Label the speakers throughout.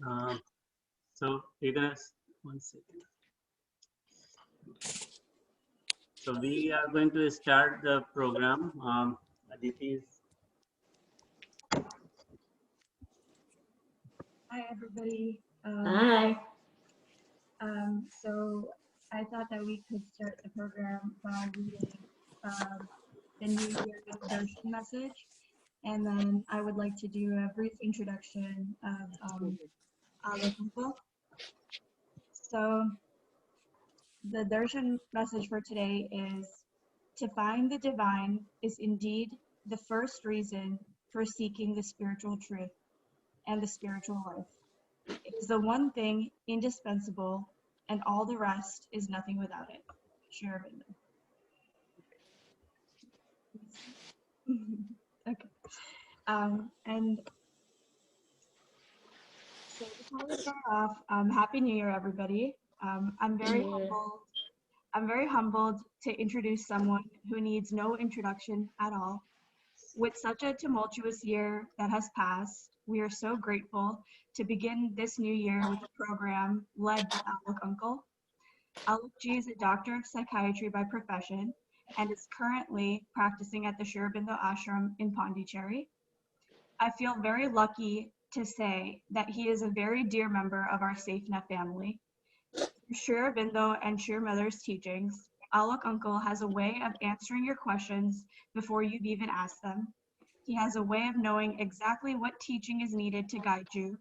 Speaker 1: right. So we're gonna, one second. So we are going to start the program. Aditi is.
Speaker 2: Hi, everybody.
Speaker 3: Hi.
Speaker 2: So I thought that we could start the program by reading the New Year Darshan message, and then I would like to do a brief introduction of Alok Uncle. So the Darshan message for today is, to find the divine is indeed the first reason for seeking the spiritual truth and the spiritual life. It is the one thing indispensable, and all the rest is nothing without it. Sri Aurobindo. Okay. And so before we start off, Happy New Year, everybody. I'm very humbled to introduce someone who needs no introduction at all. With such a tumultuous year that has passed, we are so grateful to begin this new year with a program led by Alok Uncle. Alok Ji is a doctor of psychiatry by profession and is currently practicing at the Sri Aurobindo Ashram in Pondicherry. I feel very lucky to say that he is a very dear member of our SafeNet family. Through Sri Aurobindo and Sri Mother's teachings, Alok Uncle has a way of answering your questions before you've even asked them. He has a way of knowing exactly what teaching is needed to guide you,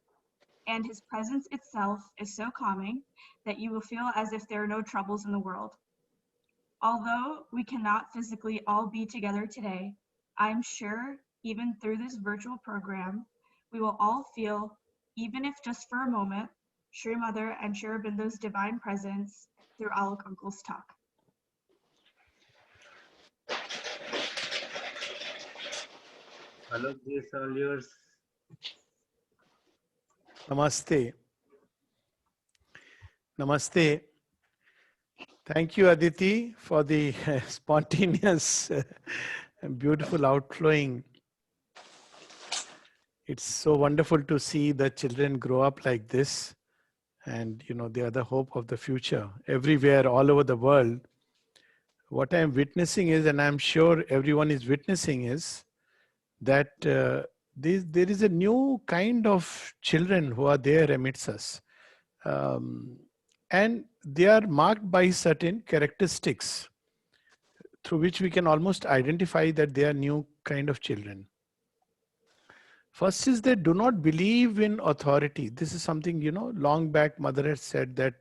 Speaker 2: and his presence itself is so calming that you will feel as if there are no troubles in the world. Although we cannot physically all be together today, I am sure even through this virtual program, we will all feel, even if just for a moment, Sri Mother and Sri Aurobindo's divine presence through Alok Uncle's talk.
Speaker 1: Alok, this is all yours.
Speaker 4: Namaste. Namaste. Thank you, Aditi, for the spontaneous and beautiful outflowing. It's so wonderful to see the children grow up like this. And, you know, they are the hope of the future. Everywhere, all over the world, what I'm witnessing is, and I'm sure everyone is witnessing is, that there is a new kind of children who are there amidst us. And they are marked by certain characteristics through which we can almost identify that they are new kind of children. First is they do not believe in authority. This is something, you know, long back Mother had said that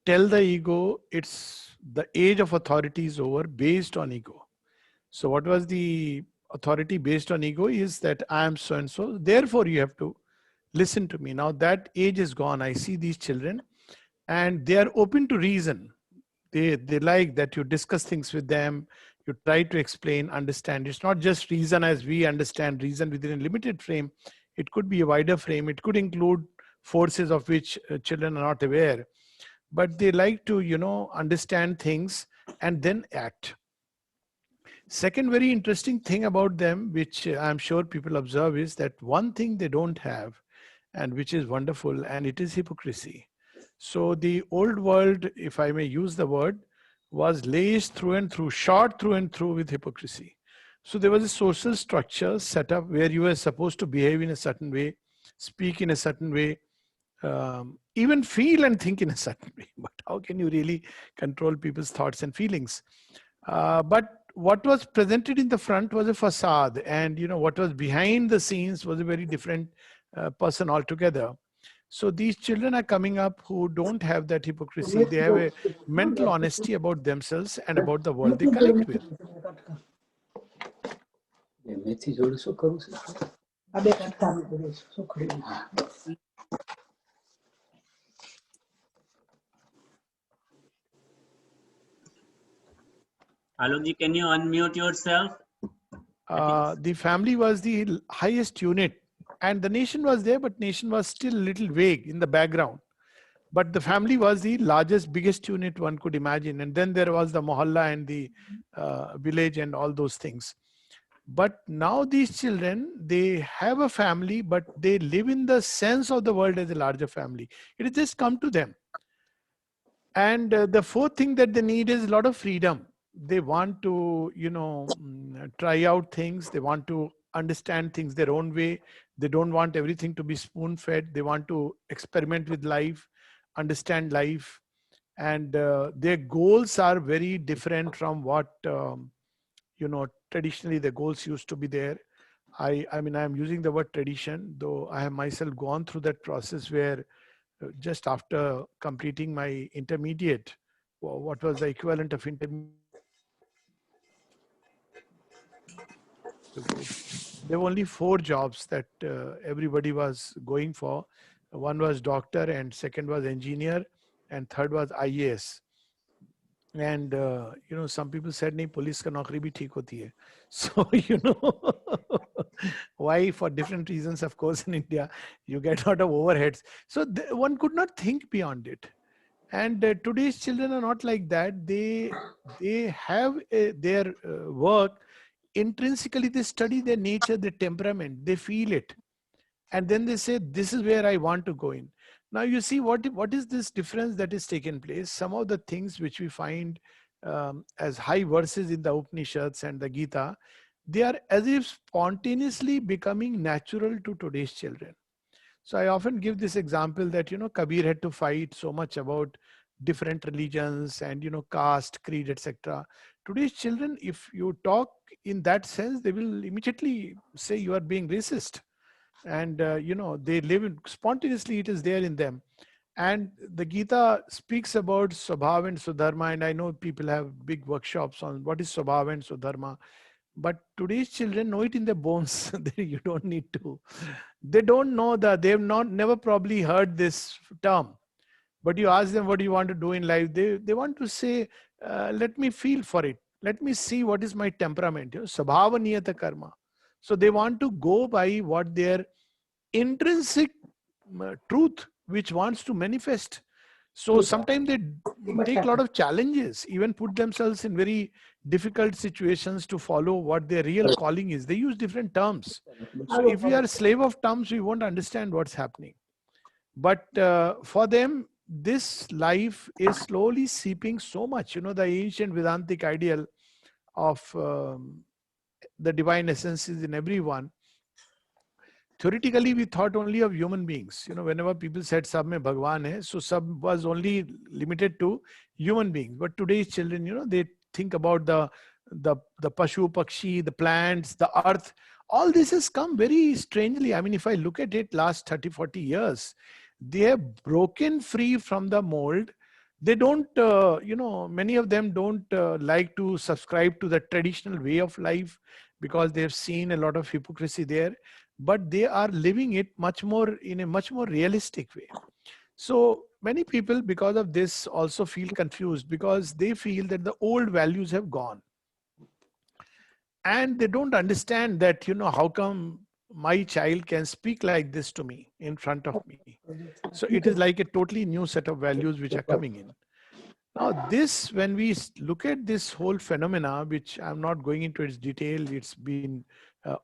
Speaker 4: tell the ego it's the age of authority is over based on ego. So what was the authority based on ego is that I am so and so, therefore you have to listen to me. Now that age is gone. I see these children and they are open to reason. They like that you discuss things with them, you try to explain, understand. It's not just reason as we understand reason within a limited frame. It could be a wider frame. It could include forces of which children are not aware. But they like to, you know, understand things and then act. Second very interesting thing about them, which I'm sure people observe, is that one thing they don't have, and which is wonderful, and it is hypocrisy. So the old world, if I may use the word, was laced through and through, shot through and through with hypocrisy. So there was a social structure set up where you were supposed to behave in a certain way, speak in a certain way, even feel and think in a certain way. But how can you really control people's thoughts and feelings? But what was presented in the front was a facade, and you know what was behind the scenes was a very different person altogether. So these children are coming up who don't have that hypocrisy. They have a mental honesty about themselves and about the world they connect with.
Speaker 1: Alok ji, can you unmute yourself?
Speaker 4: The family was the highest unit, and the nation was there, but nation was still a little vague in the background. But the family was the largest, biggest unit one could imagine. And then there was the mohalla and the village and all those things. But now these children, they have a family, but they live in the sense of the world as a larger family. It has just come to them. And the fourth thing that they need is a lot of freedom. They want to, try out things. They want to understand things their own way. They don't want everything to be spoon fed. They want to experiment with life, understand life. And their goals are very different from what, traditionally the goals used to be there. I mean, I'm using the word tradition, though I have myself gone through that process where just after completing my intermediate, what was the equivalent of intermediate? There were only 4 jobs that everybody was going for. One was doctor, and second was engineer, and third was IAS. And some people said nahi, police ka naukri bhi theek hoti hai. So why, for different reasons, of course, in India you get a lot of overheads, so one could not think beyond it. And today's children are not like that. They have their work. Intrinsically they study their nature, their temperament, they feel it, and then they say, this is where I want to go in. Now you see what is this difference that is taken place. Some of the things which we find as high verses in the Upanishads and the Gita, they are as if spontaneously becoming natural to today's children. So I often give this example that, Kabir had to fight so much about different religions and, caste, creed, etc. Today's children, if you talk in that sense, they will immediately say you are being racist. And, they live in, spontaneously, it is there in them. And the Gita speaks about Swabhav and Sudharma. And I know people have big workshops on what is Swabhav and Sudharma. But today's children know it in their bones. You don't need to. They don't know that. They've never probably heard this term. But you ask them, what do you want to do in life? They want to say, let me feel for it. Let me see what is my temperament. Sabhava niyata karma. So they want to go by what their intrinsic truth, which wants to manifest. So sometimes they take a lot of challenges, even put themselves in very difficult situations to follow what their real calling is. They use different terms. So if we are a slave of terms, we won't understand what's happening. But for them, this life is slowly seeping so much. The ancient Vedantic ideal of the divine essence is in everyone. Theoretically, we thought only of human beings. Whenever people said sab mein Bhagwan hai, so sab was only limited to human beings. But today's children, they think about the pashu, pakshi, the plants, the earth. All this has come very strangely. I mean, if I look at it last 30, 40 years, they have broken free from the mold. They don't, many of them don't like to subscribe to the traditional way of life because they've seen a lot of hypocrisy there. But they are living it in a much more realistic way. So many people, because of this, also feel confused because they feel that the old values have gone. And they don't understand that, how come my child can speak like this to me in front of me. So it is like a totally new set of values which are coming in. Now this, when we look at this whole phenomena, which I'm not going into its detail, it's been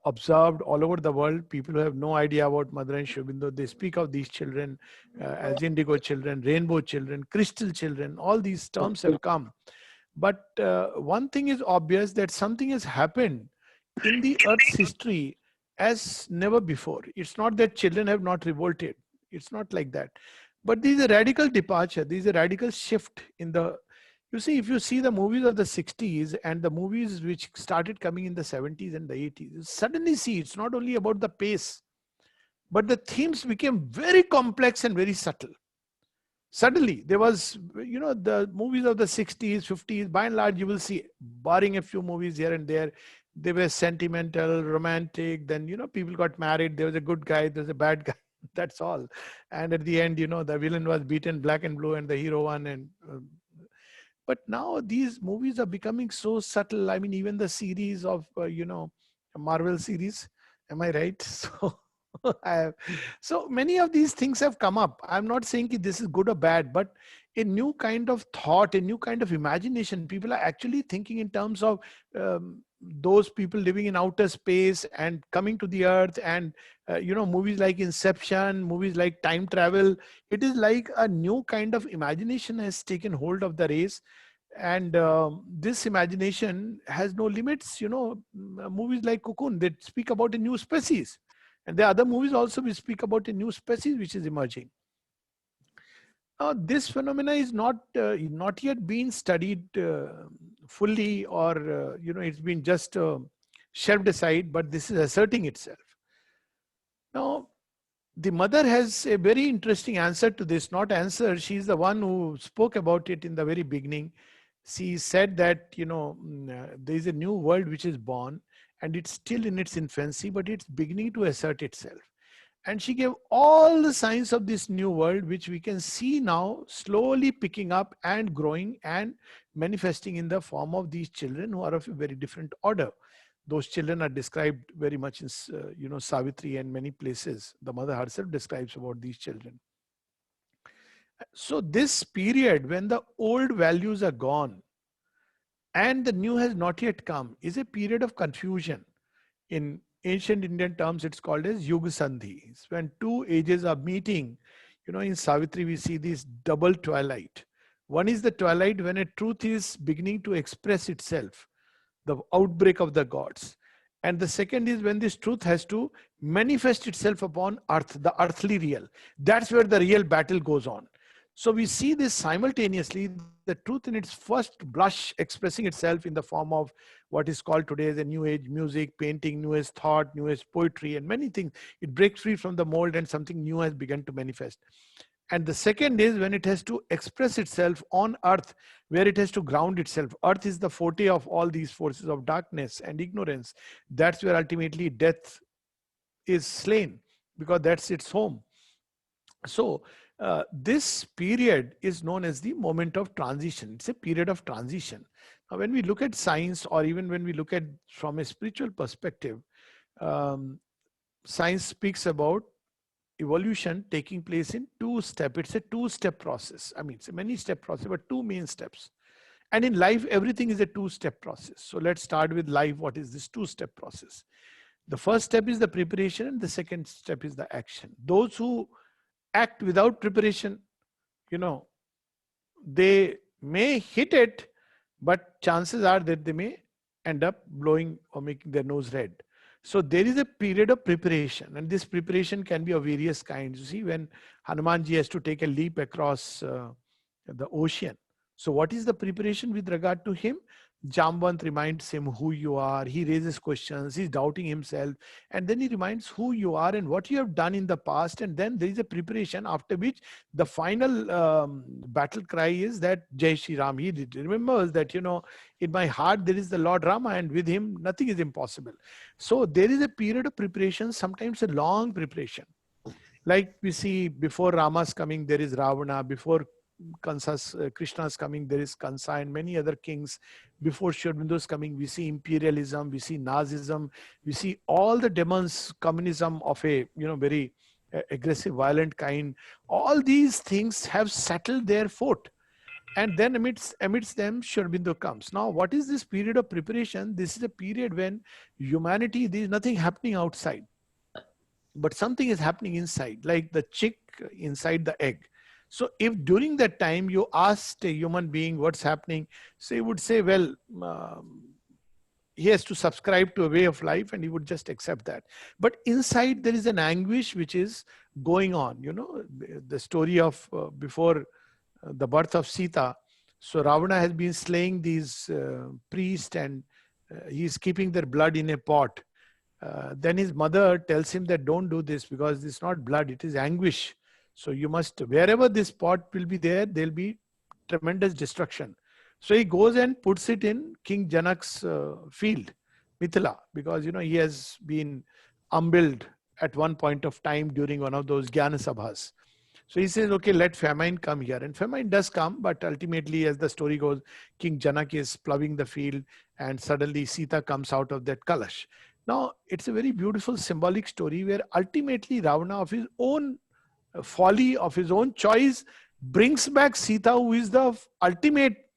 Speaker 4: observed all over the world. People who have no idea about Mother and Sri Aurobindo, they speak of these children as indigo children, rainbow children, crystal children. All these terms have come. But one thing is obvious, that something has happened in the Earth's history as never before. It's not that children have not revolted. It's not like that. But there is a radical departure. There is a radical shift in the... You see, if you see the movies of the 60s and the movies which started coming in the 70s and the 80s, you suddenly see it's not only about the pace, but the themes became very complex and very subtle. Suddenly, there was, the movies of the 60s, 50s, by and large, you will see, barring a few movies here and there, they were sentimental, romantic, then, people got married, there was a good guy, there was a bad guy, that's all. And at the end, the villain was beaten black and blue and the hero won. And but now these movies are becoming so subtle. I mean, even the series of, Marvel series, am I right? So so many of these things have come up. I'm not saying that this is good or bad, but a new kind of thought, a new kind of imagination. People are actually thinking in terms of those people living in outer space and coming to the earth, and movies like Inception, movies like time travel. It is like a new kind of imagination has taken hold of the race, and this imagination has no limits. Movies like Cocoon, that speak about a new species, and the other movies also we speak about a new species which is emerging. This phenomena is not yet been studied fully, or it's been just shelved aside, but this is asserting itself. Now, the mother has a very interesting answer to this. Not answer, she's the one who spoke about it in the very beginning. She said that there is a new world which is born, and it's still in its infancy, but it's beginning to assert itself. And she gave all the signs of this new world, which we can see now slowly picking up and growing and manifesting in the form of these children who are of a very different order. Those children are described very much in, Savitri and many places. The mother herself describes about these children. So this period when the old values are gone and the new has not yet come is a period of confusion. In ancient Indian terms, it's called as Yuga Sandhi. It's when two ages are meeting. In Savitri, we see this double twilight. One is the twilight when a truth is beginning to express itself, the outbreak of the gods. And the second is when this truth has to manifest itself upon earth, the earthly real. That's where the real battle goes on. So we see this simultaneously, the truth in its first blush expressing itself in the form of what is called today as a new age music, painting, new age thought, new age poetry, and many things. It breaks free from the mold and something new has begun to manifest. And the second is when it has to express itself on earth, where it has to ground itself. Earth is the forte of all these forces of darkness and ignorance. That's where ultimately death is slain, because that's its home. So this period is known as the moment of transition. It's a period of transition. Now, when we look at science, or even when we look at from a spiritual perspective, science speaks about evolution taking place in two steps. It's a two-step process. I mean, it's a many-step process, but two main steps. And in life, everything is a two-step process. So let's start with life. What is this two-step process? The first step is the preparation, and the second step is the action. Those who act without preparation, they may hit it, but chances are that they may end up blowing or making their nose red. So there is a period of preparation, and this preparation can be of various kinds. You see, when Hanumanji has to take a leap across the ocean. So what is the preparation with regard to him? Jambant reminds him who you are. He raises questions. He's doubting himself. And then he reminds who you are and what you have done in the past. And then there is a preparation, after which the final battle cry is that Jai Shri Ram. He remembers that, in my heart there is the Lord Rama, and with him nothing is impossible. So there is a period of preparation, sometimes a long preparation. Like we see before Rama's coming, there is Ravana. Before Krishna's coming, there is Kansa and many other kings. Before Sri Aurobindo's coming, we see imperialism, we see Nazism, we see all the demons, communism of a very aggressive, violent kind. All these things have settled their fort, and then amidst them Sri Aurobindo comes. Now, what is this period of preparation? This is a period when humanity, there is nothing happening outside, but something is happening inside, like the chick inside the egg. So if during that time you asked a human being what's happening, so he would say, well, he has to subscribe to a way of life, and he would just accept that. But inside there is an anguish which is going on. The story of before the birth of Sita. So Ravana has been slaying these priests, and he's keeping their blood in a pot. Then his mother tells him that don't do this, because it's not blood, it is anguish. So you must, wherever this pot will be there, there'll be tremendous destruction. So he goes and puts it in King Janak's field, Mithila, because, he has been umbiled at one point of time during one of those Jnana Sabhas. So he says, okay, let famine come here. And famine does come, but ultimately, as the story goes, King Janak is plowing the field, and suddenly Sita comes out of that Kalash. Now, it's a very beautiful symbolic story where ultimately Ravana, of his own folly, of his own choice, brings back Sita, who is the ultimate,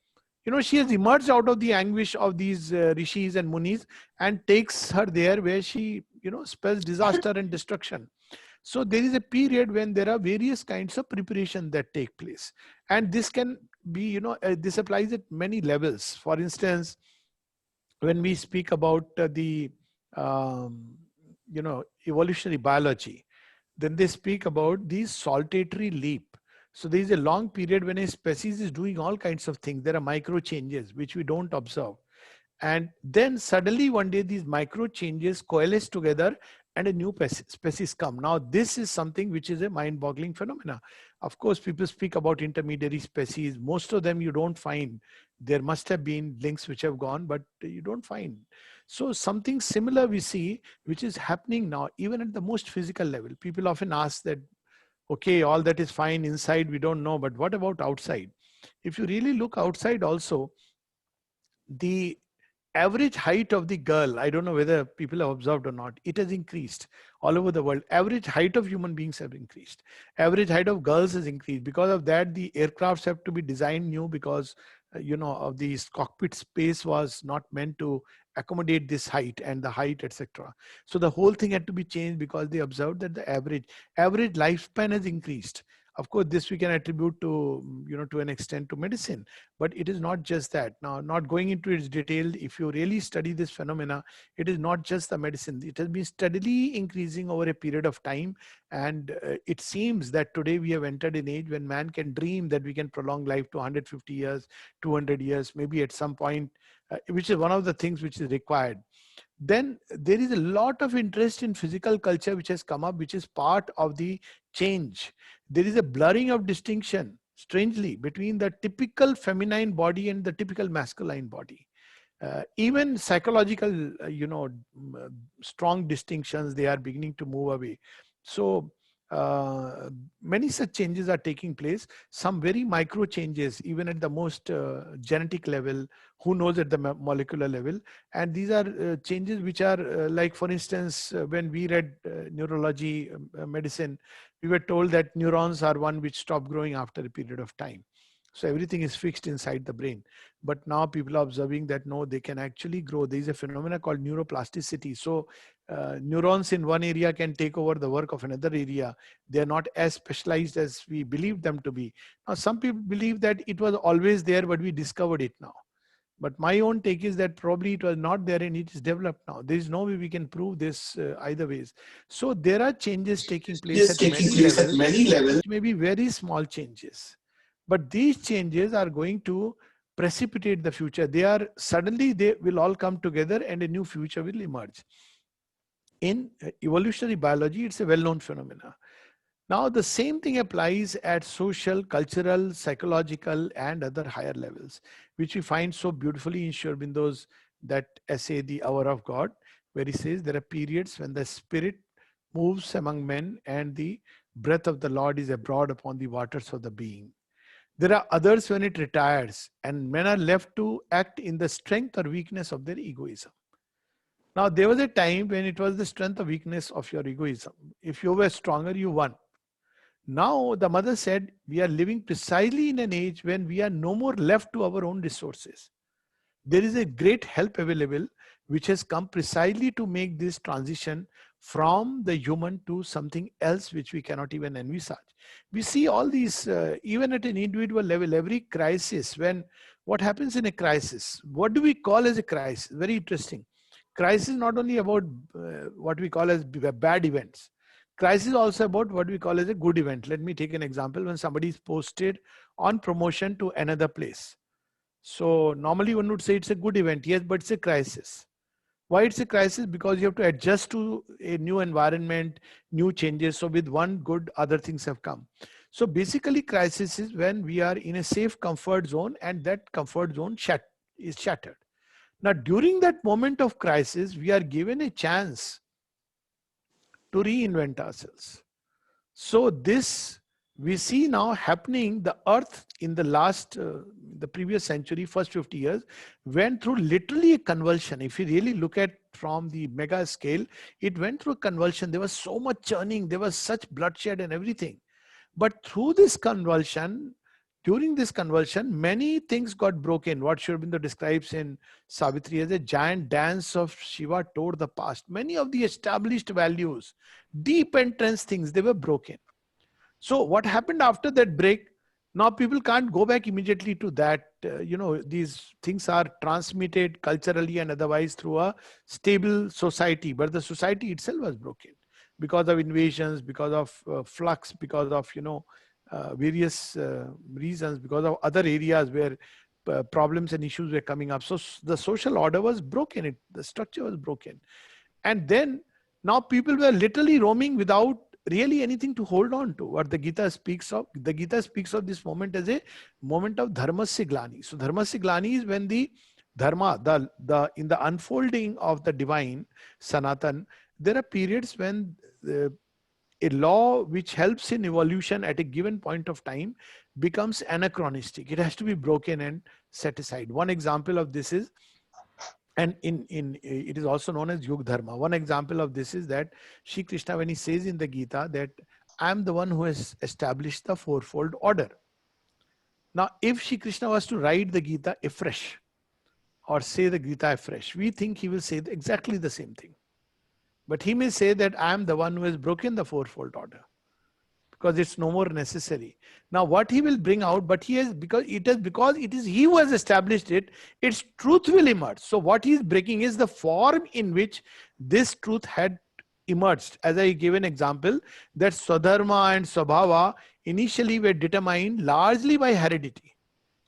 Speaker 4: She has emerged out of the anguish of these rishis and munis and takes her there where she, spells disaster and destruction. So there is a period when there are various kinds of preparation that take place. And this can be, this applies at many levels. For instance, when we speak about the, evolutionary biology, then they speak about the saltatory leap. So there is a long period when a species is doing all kinds of things. There are micro changes which we don't observe. And then suddenly one day these micro changes coalesce together and a new species come. Now this is something which is a mind-boggling phenomena. Of course, people speak about intermediary species. Most of them you don't find. There must have been links which have gone, but you don't find. So something similar we see, which is happening now, even at the most physical level. People often ask that, okay, all that is fine inside, we don't know, but what about outside? If you really look outside also, the average height of the girl, I don't know whether people have observed or not, it has increased all over the world. Average height of human beings have increased. Average height of girls has increased. Because of that, the aircrafts have to be designed new because, of the cockpit space was not meant to accommodate this height and the height, etc. So the whole thing had to be changed because they observed that the average lifespan has increased. Of course, this we can attribute to, to an extent to medicine, but it is not just that. Now, not going into its detail, if you really study this phenomena, it is not just the medicine. It has been steadily increasing over a period of time. And it seems that today we have entered an age when man can dream that we can prolong life to 150 years, 200 years, maybe at some point, which is one of the things which is required. Then there is a lot of interest in physical culture which has come up, which is part of the change. There is a blurring of distinction, strangely, between the typical feminine body and the typical masculine body. Even psychological, strong distinctions, they are beginning to move away. So many such changes are taking place. Some very micro changes, even at the most genetic level, who knows at the molecular level. And these are changes which are like, for instance, when we read neurology medicine, we were told that neurons are one which stop growing after a period of time. So everything is fixed inside the brain. But now people are observing that no, they can actually grow. There is a phenomena called neuroplasticity. So neurons in one area can take over the work of another area. They are not as specialized as we believe them to be. Now, some people believe that it was always there, but we discovered it now. But my own take is that probably it was not there and it is developed now. There is no way we can prove this either ways. So there are changes taking place at many levels, which may be very small changes. But these changes are going to precipitate the future. They will all come together and a new future will emerge. In evolutionary biology, it's a well-known phenomena. Now, the same thing applies at social, cultural, psychological, and other higher levels, which we find so beautifully in Sri Aurobindo's that essay, The Hour of God, where he says there are periods when the spirit moves among men and the breath of the Lord is abroad upon the waters of the being. There are others when it retires and men are left to act in the strength or weakness of their egoism. Now, there was a time when it was the strength or weakness of your egoism. If you were stronger, you won. Now, the mother said, we are living precisely in an age when we are no more left to our own resources. There is a great help available, which has come precisely to make this transition from the human to something else which we cannot even envisage. We see all these, even at an individual level, every crisis, what happens in a crisis? What do we call as a crisis? Very interesting. Crisis is not only about what we call as bad events. Crisis is also about what we call as a good event. Let me take an example. When somebody is posted on promotion to another place. So normally one would say it's a good event. Yes, but it's a crisis. Why it's a crisis? Because you have to adjust to a new environment, new changes. So with one good, other things have come. So basically crisis is when we are in a safe comfort zone and that comfort zone is shattered. Now during that moment of crisis, we are given a chance to reinvent ourselves. So this we see now happening. The earth in the previous century, first 50 years, went through literally a convulsion. If you really look at from the mega scale, it went through a convulsion. There was so much churning, there was such bloodshed and everything. But through this convulsion, during this conversion, many things got broken. What Sri Aurobindo describes in Savitri as a giant dance of Shiva toward the past. Many of the established values, deep entrenched things, they were broken. So what happened after that break? Now people can't go back immediately to that. These things are transmitted culturally and otherwise through a stable society, but the society itself was broken because of invasions, because of flux, because of various reasons, because of other areas where problems and issues were coming up. So the social order was broken. The structure was broken, and then now people were literally roaming without really anything to hold on to. What the Gita speaks of, this moment as a moment of dharmasya glani. So dharmasya glani is when the dharma, in the unfolding of the divine Sanatan, there are periods when a law which helps in evolution at a given point of time becomes anachronistic. It has to be broken and set aside. One example of this is, and it is also known as Yug Dharma. One example of this is that Shri Krishna, when he says in the Gita that I am the one who has established the fourfold order. Now, if Shri Krishna was to write the Gita afresh or say the Gita afresh, we think he will say exactly the same thing. But he may say that I am the one who has broken the fourfold order because it's no more necessary. Now what he will bring out, but he has, because it is he who has established it, its truth will emerge. So what he is breaking is the form in which this truth had emerged. As I gave an example, that Swadharma and Swabhava initially were determined largely by heredity,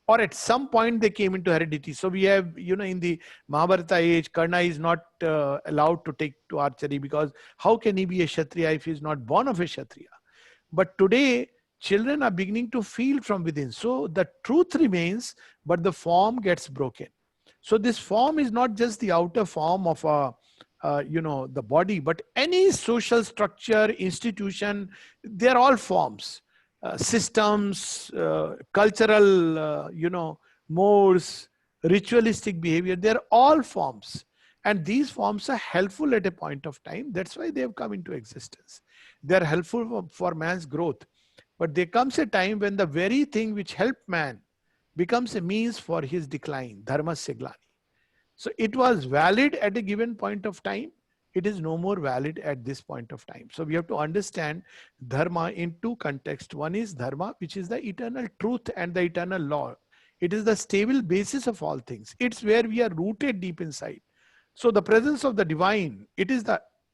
Speaker 4: or at some point they came into heredity. So we have, in the Mahabharata age, Karna is not allowed to take to archery because how can he be a Kshatriya if he is not born of a Kshatriya? But today, children are beginning to feel from within. So the truth remains, but the form gets broken. So this form is not just the outer form of the body, but any social structure, institution, they're all forms. Systems, cultural, modes, ritualistic behavior, they're all forms. And these forms are helpful at a point of time. That's why they have come into existence. They're helpful for man's growth. But there comes a time when the very thing which helped man becomes a means for his decline, dharmasya glani. So it was valid at a given point of time. It is no more valid at this point of time. So we have to understand dharma in two contexts. One is dharma, which is the eternal truth and the eternal law. It is the stable basis of all things. It's where we are rooted deep inside. So the presence of the divine, it is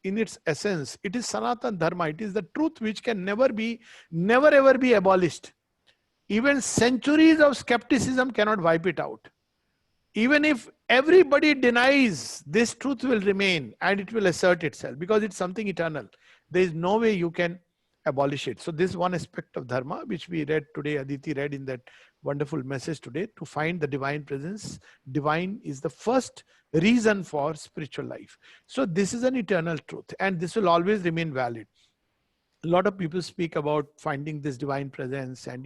Speaker 4: in its essence, it is Sanatan Dharma. It is the truth which can never ever be abolished. Even centuries of skepticism cannot wipe it out. Even if everybody denies, this truth will remain and it will assert itself because it's something eternal. There is no way you can abolish it. So this is one aspect of dharma which we read today, Aditi read in that wonderful message today, to find the divine presence. Divine is the first reason for spiritual life. So this is an eternal truth and this will always remain valid. A lot of people speak about finding this divine presence and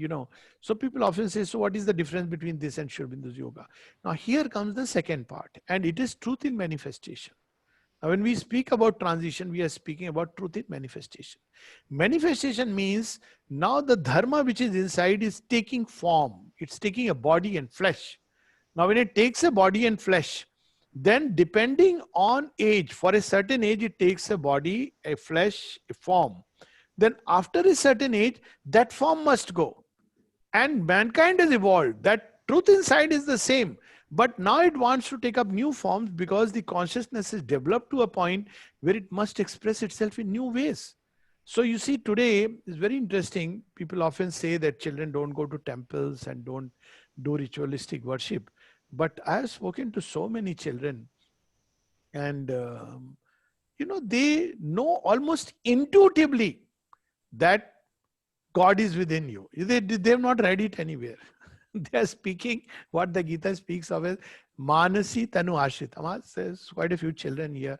Speaker 4: so people often say, so what is the difference between this and Sri Aurobindo's yoga? Now here comes the second part, and it is truth in manifestation. Now when we speak about transition, we are speaking about truth in manifestation. Manifestation means now the dharma which is inside is taking form. It's taking a body and flesh. Now when it takes a body and flesh, then depending on age, for a certain age it takes a body, a flesh, a form. Then after a certain age, that form must go. And mankind has evolved. That truth inside is the same. But now it wants to take up new forms because the consciousness is developed to a point where it must express itself in new ways. So you see today, it's very interesting. People often say that children don't go to temples and don't do ritualistic worship. But I have spoken to so many children and, they know almost intuitively that God is within you. They have not read it anywhere. They are speaking what the Gita speaks of as Manasi Tanu Ashrita. There's quite a few children here.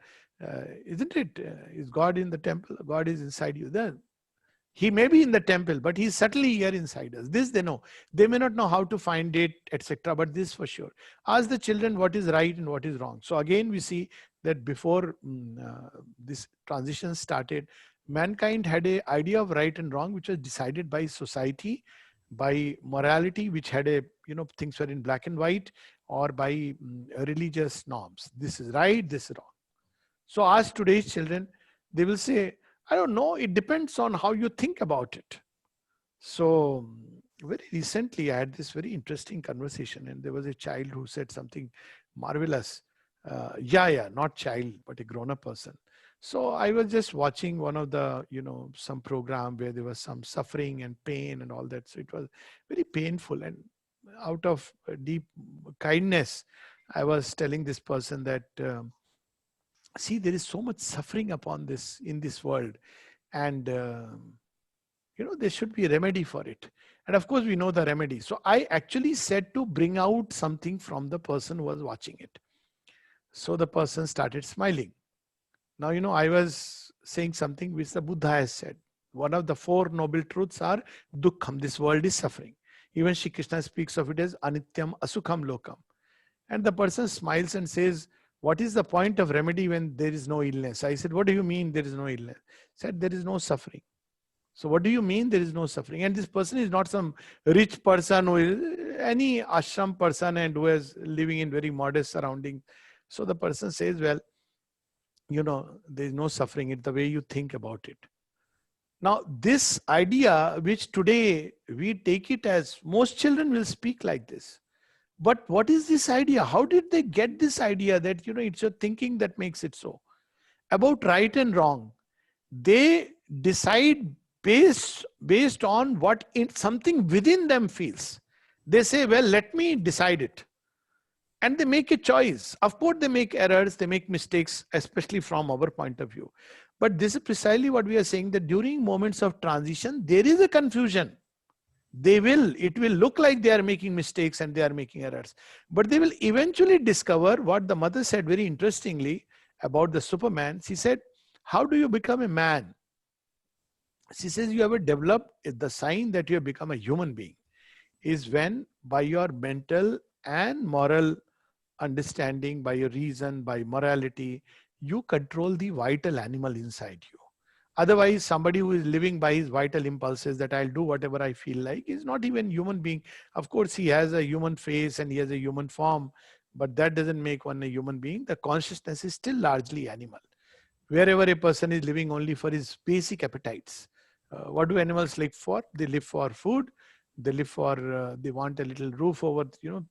Speaker 4: Isn't it? Is God in the temple? God is inside you. Then he may be in the temple, but he's subtly here inside us. This they know. They may not know how to find it, etc. But this for sure. Ask the children what is right and what is wrong. So again, we see that before this transition started, mankind had an idea of right and wrong, which was decided by society. by morality, which had a, things were in black and white, or by religious norms. This is right, this is wrong. So ask today's children, they will say, I don't know, it depends on how you think about it. So very recently I had this very interesting conversation, and there was a child who said something marvelous. Not child, but a grown-up person. So I was just watching one of the, some program where there was some suffering and pain and all that. So it was very painful, and out of deep kindness, I was telling this person that, see, there is so much suffering upon this in this world, and there should be a remedy for it. And of course, we know the remedy. So I actually said to bring out something from the person who was watching it. So the person started smiling. Now, I was saying something which the Buddha has said. One of the four noble truths are dukkham. This world is suffering. Even Shri Krishna speaks of it as anityam asukham lokam. And the person smiles and says, what is the point of remedy when there is no illness? I said, what do you mean there is no illness? He said, there is no suffering. So what do you mean there is no suffering? And this person is not some rich person who is any ashram person and who is living in very modest surroundings. So the person says, well, there is no suffering. It's the way you think about it. Now, this idea, which today we take it as most children will speak like this. But what is this idea? How did they get this idea that, it's your thinking that makes it so? About right and wrong. They decide based on what something within them feels. They say, well, let me decide it. And they make a choice. Of course, they make errors, they make mistakes, especially from our point of view. But this is precisely what we are saying, that during moments of transition, there is a confusion. It will look like they are making mistakes and they are making errors. But they will eventually discover what the mother said very interestingly about the Superman. She said, how do you become a man? She says, you have developed the sign that you have become a human being is when by your mental and moral understanding, by your reason, by morality, you control the vital animal inside you. Otherwise, somebody who is living by his vital impulses that I'll do whatever I feel like is not even human being. Of course, he has a human face and he has a human form, but that doesn't make one a human being. The consciousness is still largely animal. Wherever a person is living only for his basic appetites. What do animals live for? They live for food. They live for, they want a little roof over,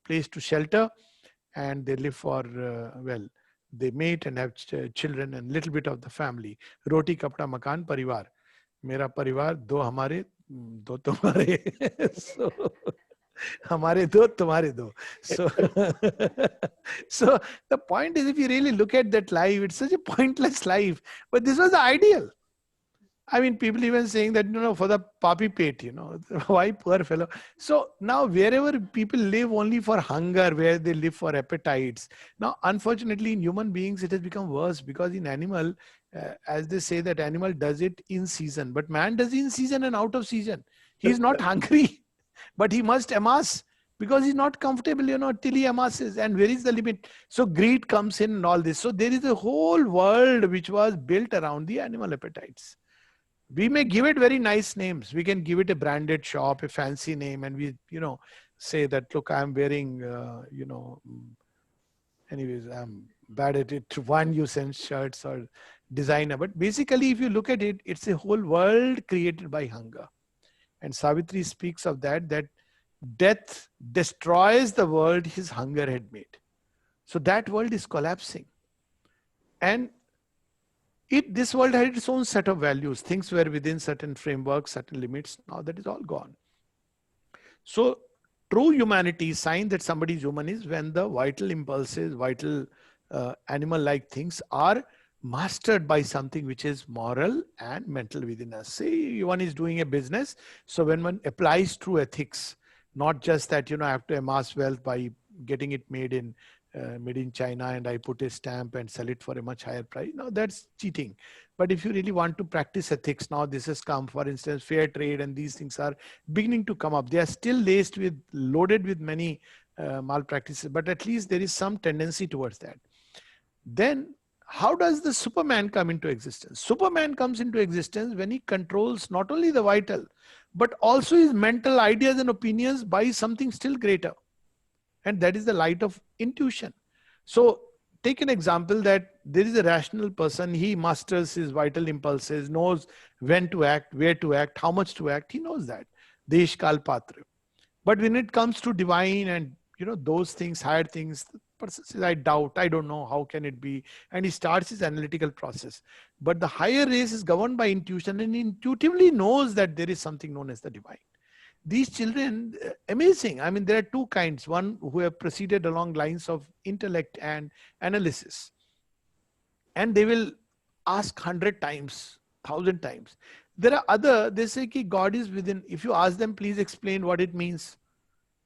Speaker 4: place to shelter. And they live for, they mate and have children and little bit of the family. Roti, kapda, makan, parivar. Mera parivar, do hamare, do tumhare. So, hamare do, tumhare do. So, so the point is, if you really look at that life, it's such a pointless life. But this was the ideal. I mean, people even saying that, for the papi pet, why poor fellow. So now wherever people live only for hunger, where they live for appetites. Now, unfortunately, in human beings, it has become worse because in animal, as they say that animal does it in season, but man does it in season and out of season. He's not hungry, but he must amass because he's not comfortable, till he amasses. And where is the limit? So greed comes in and all this. So there is a whole world which was built around the animal appetites. We may give it very nice names. We can give it a branded shop, a fancy name, and we, say that, look, I'm wearing, anyways, I'm bad at it. One you send shirts or designer. But basically, if you look at it, it's a whole world created by hunger. And Savitri speaks of that death destroys the world his hunger had made. So that world is collapsing. And this world had its own set of values. Things were within certain frameworks, certain limits. Now that is all gone. So true humanity, sign that somebody is human, is when the vital impulses, vital animal-like things are mastered by something which is moral and mental within us. Say one is doing a business. So when one applies true ethics, not just that, I have to amass wealth by getting it made in China and I put a stamp and sell it for a much higher price. Now that's cheating. But if you really want to practice ethics, now this has come, for instance, fair trade and these things are beginning to come up. They are still loaded with many malpractices, but at least there is some tendency towards that. Then how does the Superman come into existence? Superman comes into existence when he controls not only the vital, but also his mental ideas and opinions by something still greater. And that is the light of intuition. So take an example that there is a rational person, he masters his vital impulses, knows when to act, where to act, how much to act. He knows that. Desh Kal Patra. But when it comes to divine and those things, higher things, the person says, I doubt, I don't know, how can it be? And he starts his analytical process. But the higher race is governed by intuition and intuitively knows that there is something known as the divine. These children, amazing. I mean, there are two kinds. One who have proceeded along lines of intellect and analysis. And they will ask 100 times, 1,000 times. There are other, they say ki God is within. If you ask them, please explain what it means,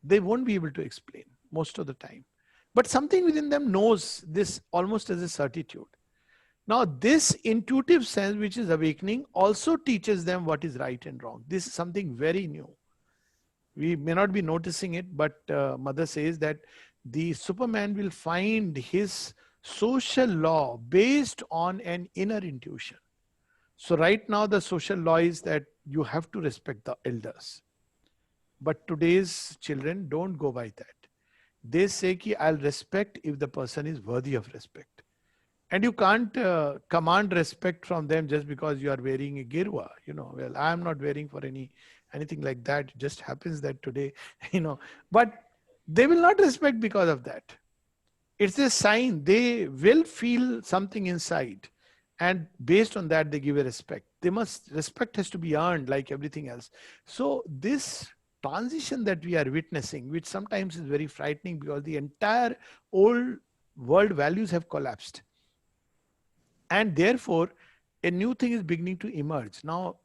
Speaker 4: they won't be able to explain most of the time. But something within them knows this almost as a certitude. Now, this intuitive sense, which is awakening, also teaches them what is right and wrong. This is something very new. We may not be noticing it, but Mother says that the Superman will find his social law based on an inner intuition. So right now the social law is that you have to respect the elders. But today's children don't go by that. They say ki I'll respect if the person is worthy of respect. And you can't command respect from them just because you are wearing a girwa. Well, I'm not wearing for anything like that. It just happens that today, but they will not respect because of that. It's a sign. They will feel something inside. And based on that, they give a respect. Respect has to be earned like everything else. So this transition that we are witnessing, which sometimes is very frightening because the entire old world values have collapsed. And therefore, a new thing is beginning to emerge. Now,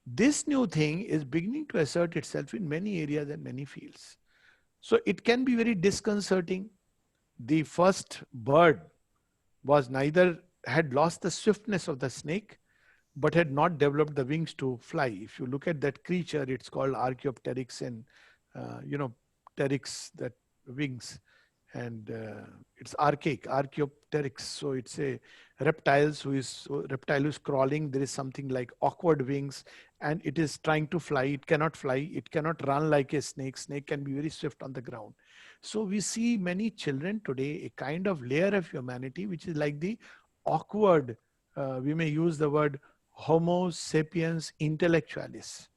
Speaker 4: this new thing is beginning to assert itself in many areas and many fields. So it can be very disconcerting. The first bird had lost the swiftness of the snake, but had not developed the wings to fly. If you look at that creature, it's called Archaeopteryx, and pteryx, that wings, and it's Archaeopteryx. So it's a reptile who is crawling. There is something like awkward wings, and it is trying to fly. It cannot fly. It cannot run like a snake. Snake can be very swift on the ground. So we see many children today, a kind of layer of humanity, which is like the awkward, we may use the word Homo sapiens intellectualis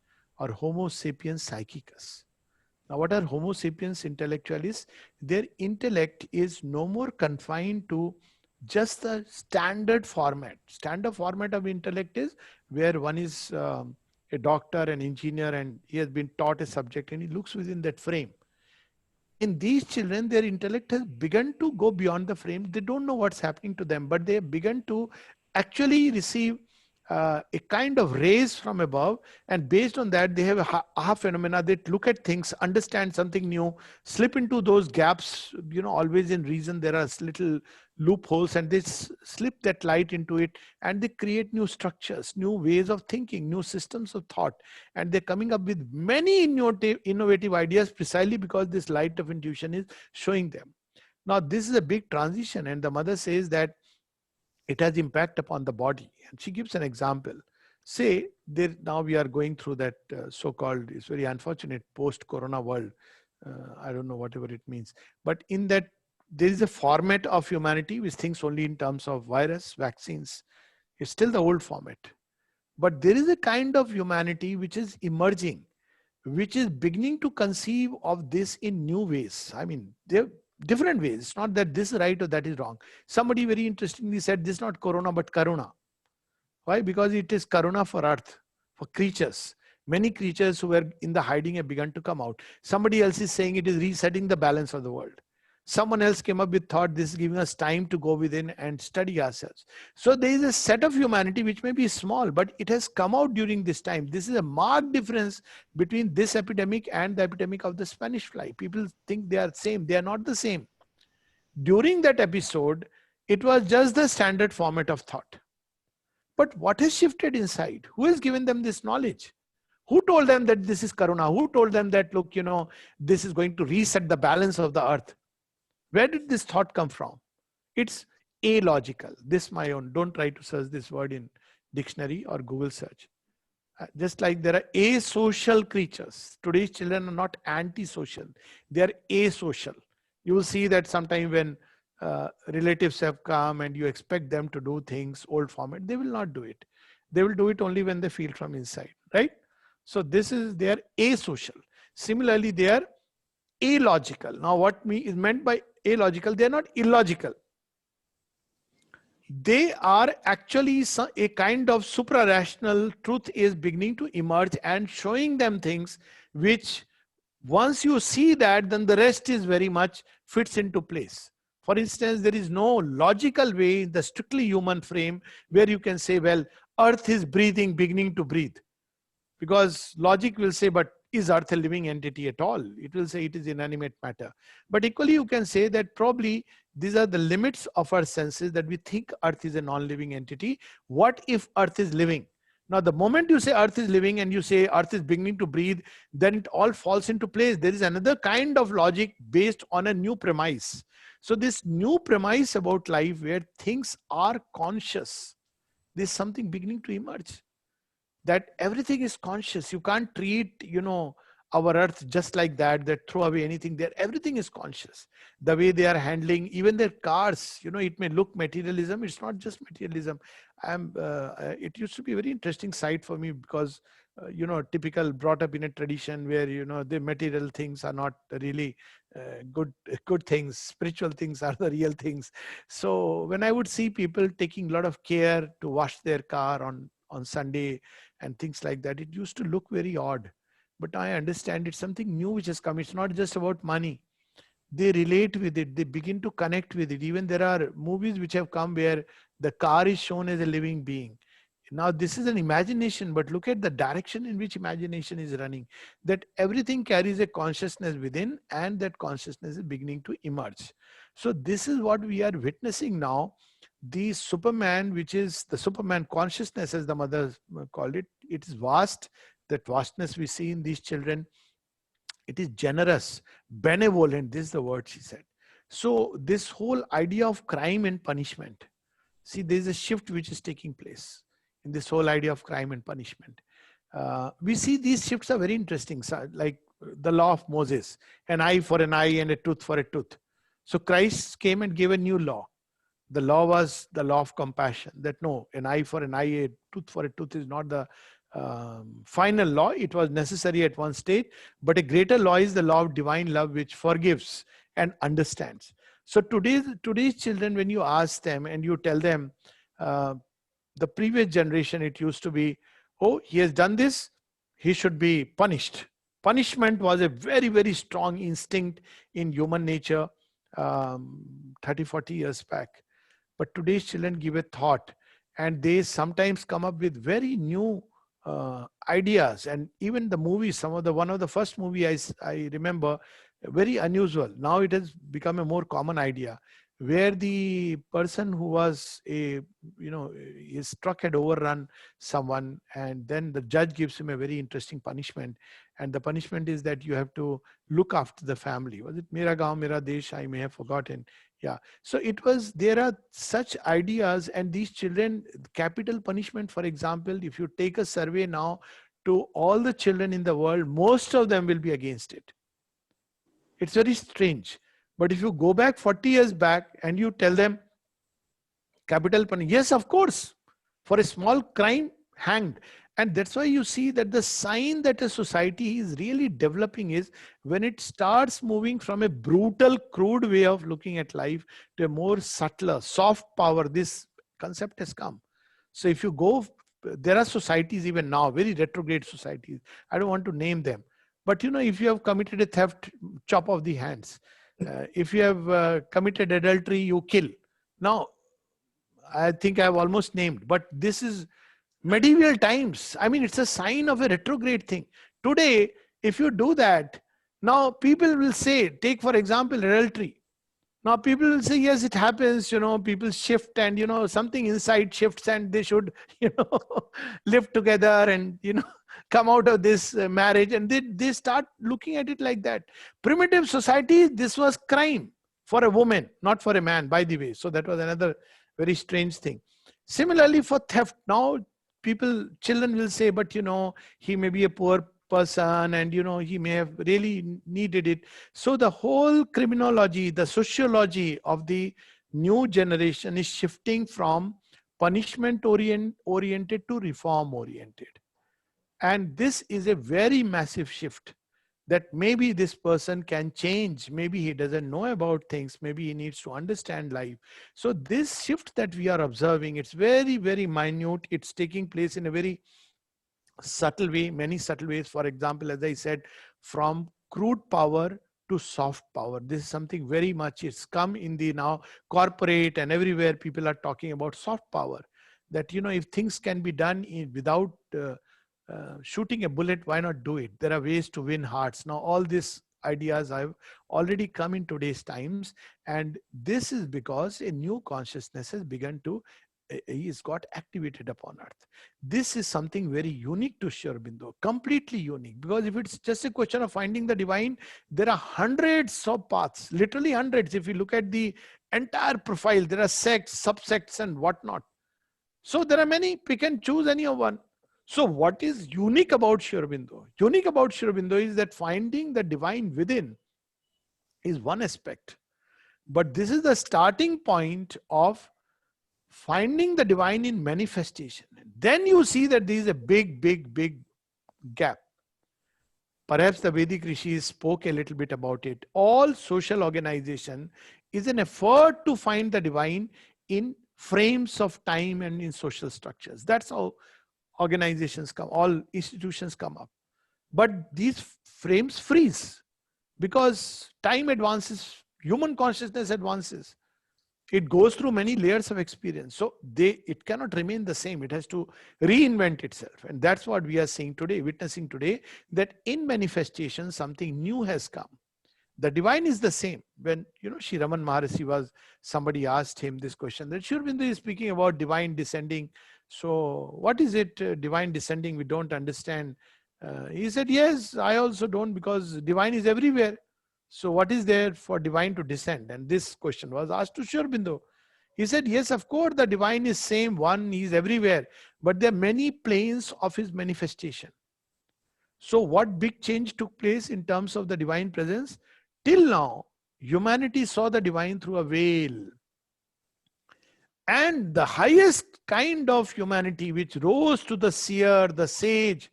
Speaker 4: or Homo sapiens psychicus. Now, what are Homo sapiens intellectualis? Their intellect is no more confined to just the standard format. Standard format of intellect is where one is a doctor, an engineer, and he has been taught a subject and he looks within that frame. In these children, their intellect has begun to go beyond the frame. They don't know what's happening to them, but they have begun to actually receive a kind of rays from above, and based on that they have aha phenomena. They look at things, understand something new, slip into those gaps. Always in reason there are little loopholes, and they slip that light into it, and they create new structures, new ways of thinking, new systems of thought, and they're coming up with many innovative ideas precisely because this light of intuition is showing them. Now this is a big transition, and the Mother says that it has impact upon the body. And she gives an example. Say, now we are going through that so-called, it's very unfortunate, post-corona world. I don't know whatever it means. But in that, there is a format of humanity which thinks only in terms of virus, vaccines. It's still the old format. But there is a kind of humanity which is emerging, which is beginning to conceive of this in new ways. I mean, they're different ways. It's not that this is right or that is wrong. Somebody very interestingly said, this is not corona, but karuna. Why? Because it is karuna for earth, for creatures. Many creatures who were in the hiding have begun to come out. Somebody else is saying it is resetting the balance of the world. Someone else came up with thought, this is giving us time to go within and study ourselves. So there is a set of humanity which may be small, but it has come out during this time. This is a marked difference between this epidemic and the epidemic of the Spanish fly. People think they are same. They are not the same. During that episode, it was just the standard format of thought. But what has shifted inside? Who has given them this knowledge? Who told them that this is karuna? Who told them that, look, this is going to reset the balance of the earth? Where did this thought come from? It's illogical. This my own. Don't try to search this word in dictionary or Google search. Just like there are asocial creatures. Today's children are not antisocial. They are asocial. You will see that sometime when relatives have come and you expect them to do things old format, they will not do it. They will do it only when they feel from inside, right? So this is, they are asocial. Similarly, they are illogical. Now what is meant by illogical? They are not illogical. They are actually a kind of supra-rational truth is beginning to emerge and showing them things which once you see that, then the rest is very much fits into place. For instance, there is no logical way in the strictly human frame where you can say, well, earth is breathing, beginning to breathe. Because logic will say, but is earth a living entity at all? It will say it is inanimate matter. But equally you can say that probably these are the limits of our senses, that we think earth is a non-living entity. What if earth is living? Now the moment you say earth is living and you say earth is beginning to breathe, then it all falls into place. There is another kind of logic based on a new premise. So this new premise about life where things are conscious, there's something beginning to emerge. That everything is conscious. You can't treat, our earth just like that throw away anything there. Everything is conscious. The way they are handling even their cars, it may look materialism. It's not just materialism. It used to be a very interesting sight for me because, typical brought up in a tradition where, the material things are not really good things. Spiritual things are the real things. So when I would see people taking a lot of care to wash their car on Sunday and things like that, it used to look very odd. But I understand it's something new which has come. It's not just about money. They relate with it. They begin to connect with it. Even there are movies which have come where the car is shown as a living being. Now this is an imagination, but look at the direction in which imagination is running. That everything carries a consciousness within and that consciousness is beginning to emerge. So this is what we are witnessing now. The Superman, which is the Superman consciousness, as the mother called it, it is vast. That vastness we see in these children. It is generous, benevolent. This is the word she said. So this whole idea of crime and punishment. See, there is a shift which is taking place in this whole idea of crime and punishment. We see these shifts are very interesting. So, like the law of Moses, an eye for an eye and a tooth for a tooth. So Christ came and gave a new law. The law was the law of compassion, that no, an eye for an eye, a tooth for a tooth is not the final law. It was necessary at one stage, but a greater law is the law of divine love, which forgives and understands. So today's children, when you ask them and you tell them, the previous generation, it used to be, oh, he has done this, he should be punished. Punishment was a very, very strong instinct in human nature 30, 40 years back. But today's children give a thought and they sometimes come up with very new ideas. And even the movies, one of the first movie I remember, very unusual. Now it has become a more common idea where the person who was his truck had overrun someone, and then the judge gives him a very interesting punishment. And the punishment is that you have to look after the family. Was it Mera Gaon, Mera Desh? I may have forgotten. Yeah. So there are such ideas, and these children, capital punishment, for example, if you take a survey now to all the children in the world, most of them will be against it. It's very strange. But if you go back 40 years back and you tell them capital punishment, yes, of course, for a small crime, hanged. And that's why you see that the sign that a society is really developing is when it starts moving from a brutal, crude way of looking at life to a more subtler, soft power. This concept has come. So if you go, there are societies even now, very retrograde societies. I don't want to name them. But if you have committed a theft, chop off the hands. If you have committed adultery, you kill. Now, I think I have almost named, but this is medieval times. I mean, it's a sign of a retrograde thing. Today, if you do that, now people will say, take for example, adultery. Now people will say, yes, it happens, people shift and, something inside shifts and they should, live together and, come out of this marriage, and they start looking at it like that. Primitive society, this was crime for a woman, not for a man, by the way. So that was another very strange thing. Similarly for theft, now children will say, but he may be a poor person and he may have really needed it. So the whole criminology, the sociology of the new generation is shifting from punishment oriented to reform oriented. And this is a very massive shift, that maybe this person can change, maybe he doesn't know about things, maybe he needs to understand life. So this shift that we are observing, it's very, very minute. It's taking place in a very subtle way, many subtle ways. For example, as I said, from crude power to soft power. This is something very much, it's come in the now corporate and everywhere people are talking about soft power. That, if things can be done without shooting a bullet, why not do it? There are ways to win hearts. Now, all these ideas have already come in today's times, and this is because a new consciousness has begun to, he's got activated upon earth. This is something very unique to Sri Aurobindo, completely unique, because if it's just a question of finding the divine, there are hundreds of paths, literally hundreds. If you look at the entire profile, there are sects, subsects and whatnot. So there are many, pick and choose any of one. So what is unique about Sri Aurobindo? Unique about Sri Aurobindo is that finding the divine within is one aspect. But this is the starting point of finding the divine in manifestation. Then you see that there is a big, big, big gap. Perhaps the Vedic rishis spoke a little bit about it. All social organization is an effort to find the divine in frames of time and in social structures. That's how organizations come, all institutions come up. But these frames freeze because time advances, human consciousness advances. It goes through many layers of experience. So it cannot remain the same. It has to reinvent itself. And that's what we are seeing today, witnessing today, that in manifestation, something new has come. The divine is the same. When, Sri Raman Maharshi was, somebody asked him this question, that Sri Aurobindo is speaking about divine descending. So what is it, divine descending? We don't understand. He said, yes, I also don't, because divine is everywhere. So what is there for divine to descend? And this question was asked to Sri Aurobindo. He said, yes, of course, the divine is same one, he is everywhere, but there are many planes of his manifestation. So what big change took place in terms of the divine presence? Till now, humanity saw the divine through a veil. And the highest kind of humanity, which rose to the seer, the sage,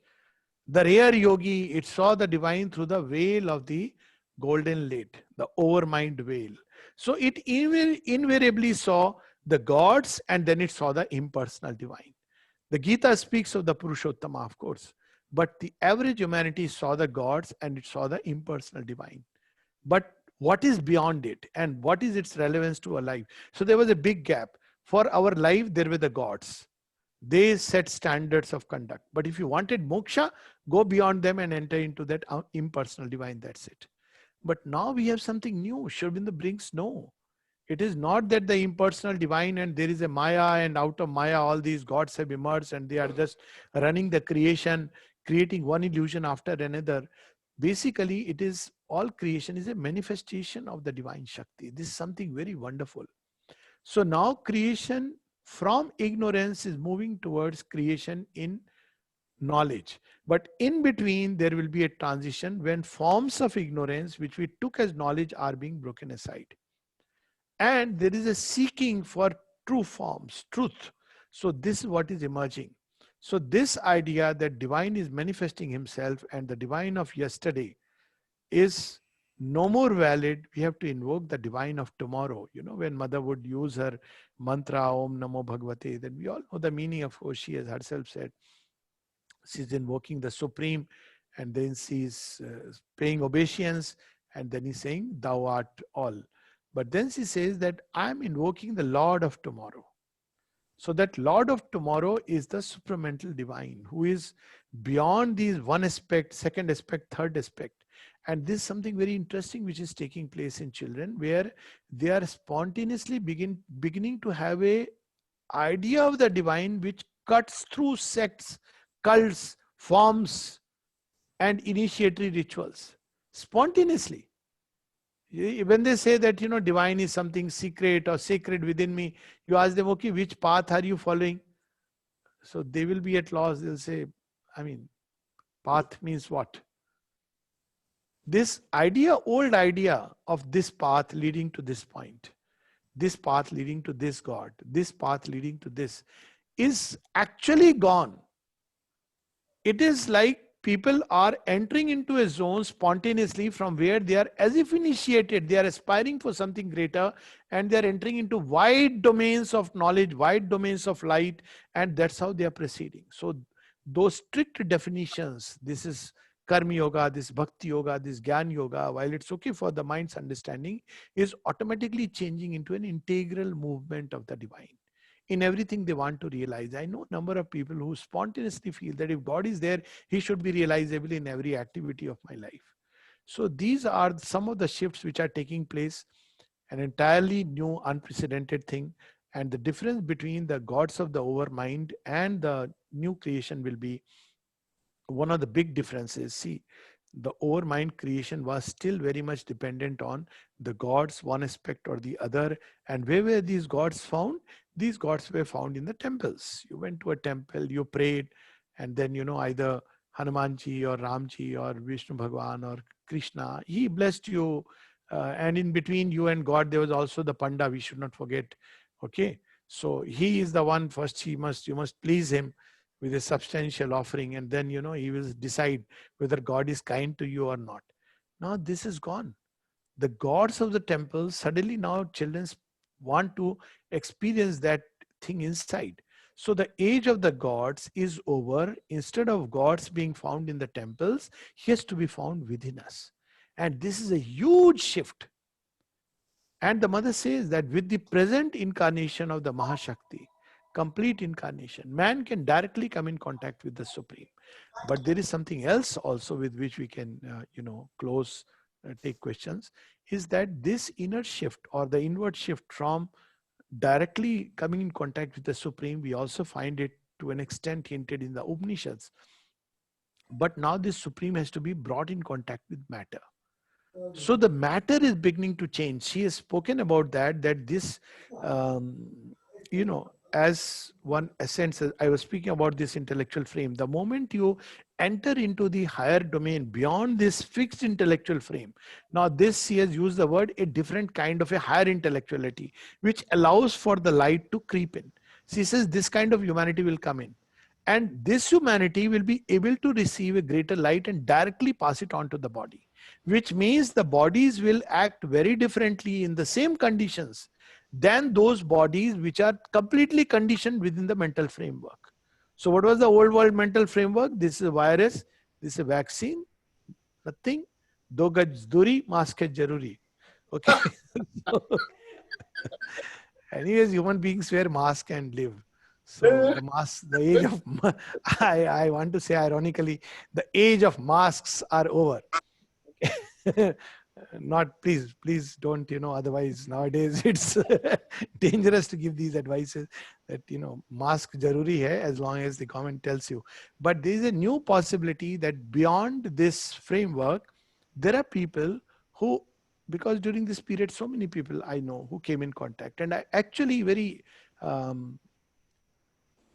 Speaker 4: the rare yogi, it saw the divine through the veil of the golden lid, the overmind veil. So it invariably saw the gods, and then it saw the impersonal divine. The Gita speaks of the Purushottama, of course, but the average humanity saw the gods and it saw the impersonal divine. But what is beyond it, and what is its relevance to our life? So there was a big gap. For our life, there were the gods. They set standards of conduct. But if you wanted moksha, go beyond them and enter into that impersonal divine. That's it. But now we have something new. Sri Aurobindo brings no. It is not that the impersonal divine and there is a Maya, and out of Maya all these gods have emerged and they are just running the creation, creating one illusion after another. Basically, it is all creation is a manifestation of the divine Shakti. This is something very wonderful. So now creation from ignorance is moving towards creation in knowledge. But in between, there will be a transition when forms of ignorance, which we took as knowledge, are being broken aside. And there is a seeking for true forms, truth. So this is what is emerging. So this idea that divine is manifesting himself and the divine of yesterday is no more valid. We have to invoke the divine of tomorrow. When mother would use her mantra, Om Namo Bhagavate, then we all know the meaning of what she has herself said. She's invoking the Supreme, and then she's paying obeisance, and then he's saying, Thou art all. But then she says that I'm invoking the Lord of tomorrow. So that Lord of tomorrow is the supramental divine, who is beyond these one aspect, second aspect, third aspect. And this is something very interesting which is taking place in children, where they are spontaneously beginning to have a idea of the divine which cuts through sects, cults, forms, and initiatory rituals spontaneously. When they say that, divine is something secret or sacred within me, you ask them, okay, which path are you following? So they will be at loss. They'll say, I mean, path means what? This idea, old idea of this path leading to this point, this path leading to this God, this path leading to this, is actually gone. It is like people are entering into a zone spontaneously from where they are as if initiated, they are aspiring for something greater, and they are entering into wide domains of knowledge, wide domains of light, and that's how they are proceeding. So those strict definitions, this is karma yoga, this bhakti yoga, this gyan yoga, while it's okay for the mind's understanding, is automatically changing into an integral movement of the divine in everything they want to realize. I know a number of people who spontaneously feel that if God is there, he should be realizable in every activity of my life. So these are some of the shifts which are taking place, an entirely new, unprecedented thing. And the difference between the gods of the overmind and the new creation will be one of the big differences. See, the overmind creation was still very much dependent on the gods, one aspect or the other. And where were these gods found? These gods were found in the temples. You went to a temple, you prayed, and then, either Hanumanji or Ramji or Vishnu Bhagwan or Krishna, he blessed you. And in between you and God, there was also the Panda, we should not forget. Okay. So he is the one first, you must please him with a substantial offering, and then he will decide whether God is kind to you or not. Now this is gone. The gods of the temple, suddenly now children want to experience that thing inside. So the age of the gods is over. Instead of gods being found in the temples, he has to be found within us. And this is a huge shift. And the mother says that with the present incarnation of the Mahashakti, complete incarnation, man can directly come in contact with the Supreme. But there is something else also with which we can, take questions, is that this inner shift or the inward shift from directly coming in contact with the Supreme, we also find it to an extent hinted in the Upanishads. But now this Supreme has to be brought in contact with matter. So the matter is beginning to change. She has spoken about that this, as one ascends, I was speaking about this intellectual frame. The moment you enter into the higher domain beyond this fixed intellectual frame, now this, she has used the word, a different kind of a higher intellectuality, which allows for the light to creep in. She says this kind of humanity will come in. And this humanity will be able to receive a greater light and directly pass it on to the body, which means the bodies will act very differently in the same conditions than those bodies which are completely conditioned within the mental framework. So what was the old world mental framework? This is a virus, this is a vaccine, nothing, do gaj duri, mask hai jaruri. Okay. Anyways, human beings wear mask and live. So the mask, the age of, I want to say ironically, the age of masks are over. Not, please don't, otherwise nowadays it's dangerous to give these advices that, mask jaruri hai as long as the government tells you. But there is a new possibility that beyond this framework, there are people who, because during this period, so many people I know who came in contact, and I actually very,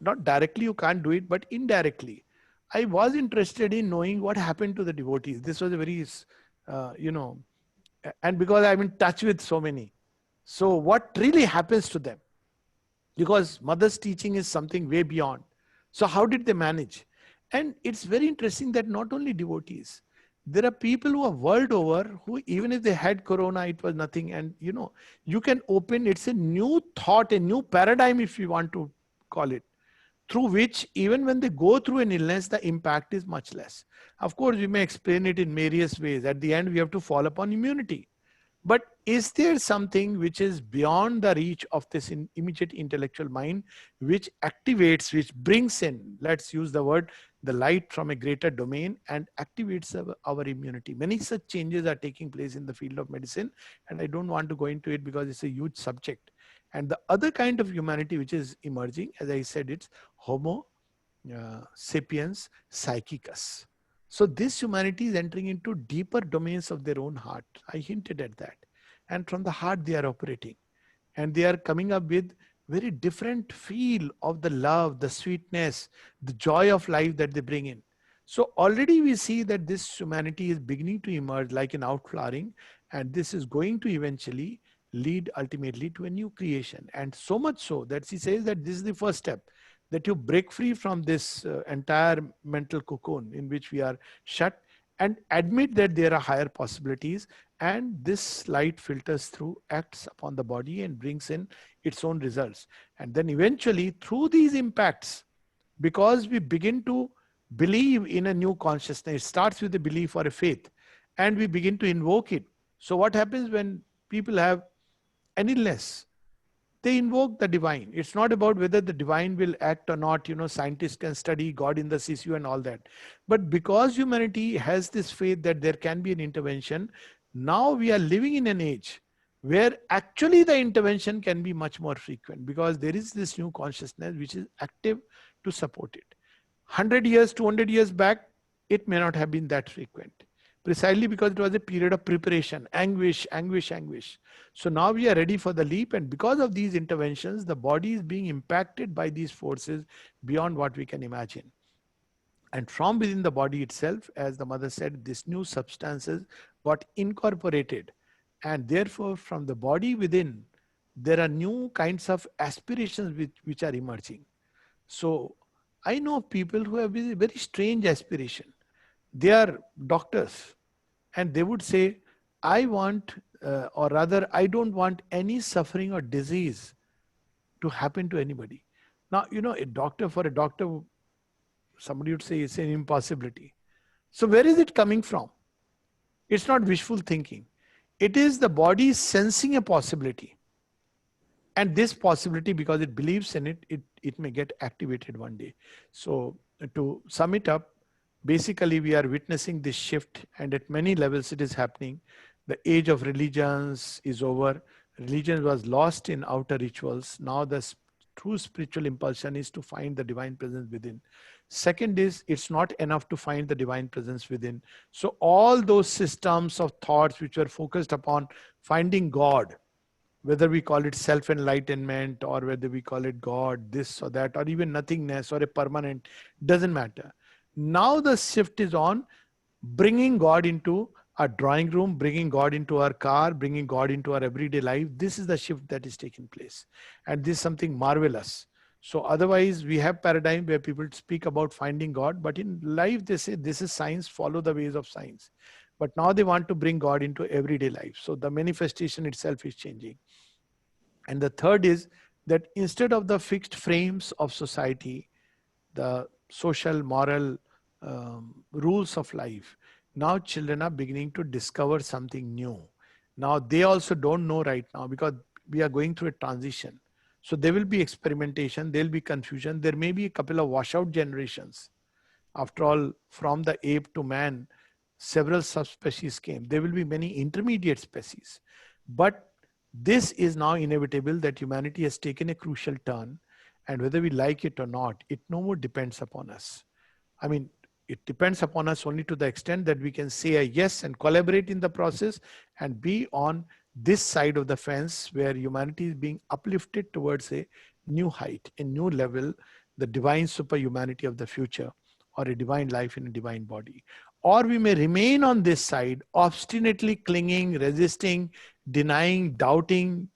Speaker 4: not directly you can't do it, but indirectly, I was interested in knowing what happened to the devotees. This was a very, and because I'm in touch with so many. So what really happens to them? Because mother's teaching is something way beyond. So how did they manage? And it's very interesting that not only devotees, there are people who are world over who, even if they had corona, it was nothing. And you can open, it's a new thought, a new paradigm, if you want to call it, through which even when they go through an illness, the impact is much less. Of course, we may explain it in various ways. At the end, we have to fall upon immunity. But is there something which is beyond the reach of this immediate intellectual mind, which activates, which brings in, let's use the word, the light from a greater domain and activates our immunity? Many such changes are taking place in the field of medicine, and I don't want to go into it because it's a huge subject. And the other kind of humanity which is emerging, as I said, it's Homo sapiens psychicus. So this humanity is entering into deeper domains of their own heart. I hinted at that. And from the heart they are operating. And they are coming up with very different feel of the love, the sweetness, the joy of life that they bring in. So already we see that this humanity is beginning to emerge like an outflowering, and this is going to eventually lead ultimately to a new creation. And so much so that she says that this is the first step, that you break free from this entire mental cocoon in which we are shut, and admit that there are higher possibilities, and this light filters through, acts upon the body and brings in its own results. And then eventually through these impacts, because we begin to believe in a new consciousness, it starts with a belief or a faith, and we begin to invoke it. So what happens when people have an illness? They invoke the divine. It's not about whether the divine will act or not. Scientists can study God in the CCU and all that. But because humanity has this faith that there can be an intervention, now we are living in an age where actually the intervention can be much more frequent, because there is this new consciousness which is active to support it. 100 years, 200 years back, it may not have been that frequent, precisely because it was a period of preparation, anguish, anguish, anguish. So now we are ready for the leap, and because of these interventions, the body is being impacted by these forces beyond what we can imagine. And from within the body itself, as the mother said, these new substances got incorporated, and therefore from the body within, there are new kinds of aspirations which are emerging. So I know people who have a very strange aspiration. They are doctors, and they would say, I want, or rather, I don't want any suffering or disease to happen to anybody. Now, for a doctor, somebody would say it's an impossibility. So where is it coming from? It's not wishful thinking. It is the body sensing a possibility. And this possibility, because it believes in it, it may get activated one day. So to sum it up, basically we are witnessing this shift, and at many levels it is happening. The age of religions is over. Religion was lost in outer rituals. Now the true spiritual impulsion is to find the divine presence within. Second is, it's not enough to find the divine presence within. So all those systems of thoughts which were focused upon finding God, whether we call it self-enlightenment or whether we call it God, this or that, or even nothingness or a permanent, doesn't matter. Now the shift is on bringing God into our drawing room, bringing God into our car, bringing God into our everyday life. This is the shift that is taking place. And this is something marvelous. So otherwise we have paradigm where people speak about finding God, but in life they say this is science, follow the ways of science. But now they want to bring God into everyday life. So the manifestation itself is changing. And the third is that instead of the fixed frames of society, the social, moral rules of life, now children are beginning to discover something new. Now they also don't know right now, because we are going through a transition. So there will be experimentation, there will be confusion, there may be a couple of washout generations. After all, from the ape to man, several subspecies came. There will be many intermediate species. But this is now inevitable, that humanity has taken a crucial turn, and whether we like it or not, it no more depends upon us. I mean, it depends upon us only to the extent that we can say a yes and collaborate in the process and be on this side of the fence where humanity is being uplifted towards a new height, a new level, the divine superhumanity of the future, or a divine life in a divine body. Or we may remain on this side, obstinately clinging, resisting, denying, doubting,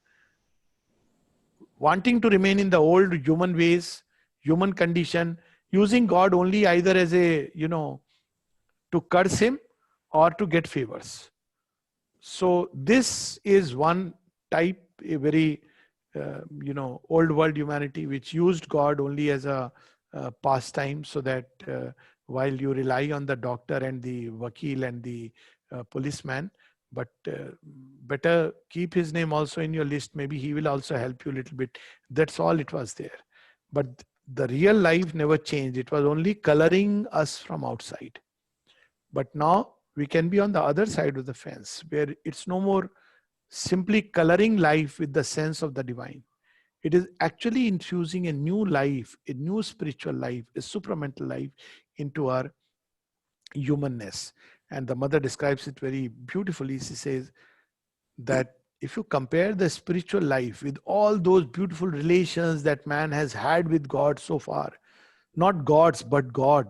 Speaker 4: wanting to remain in the old human ways, human condition, using God only either as a, to curse him or to get favors. So this is one type, a very, old world humanity which used God only as a pastime, so that while you rely on the doctor and the vakil and the policeman, but better keep his name also in your list. Maybe he will also help you a little bit. That's all it was there. But the real life never changed. It was only coloring us from outside. But now we can be on the other side of the fence, where it's no more simply coloring life with the sense of the divine. It is actually infusing a new life, a new spiritual life, a supramental life into our humanness. And the mother describes it very beautifully. She says that if you compare the spiritual life with all those beautiful relations that man has had with God so far, not gods, but God,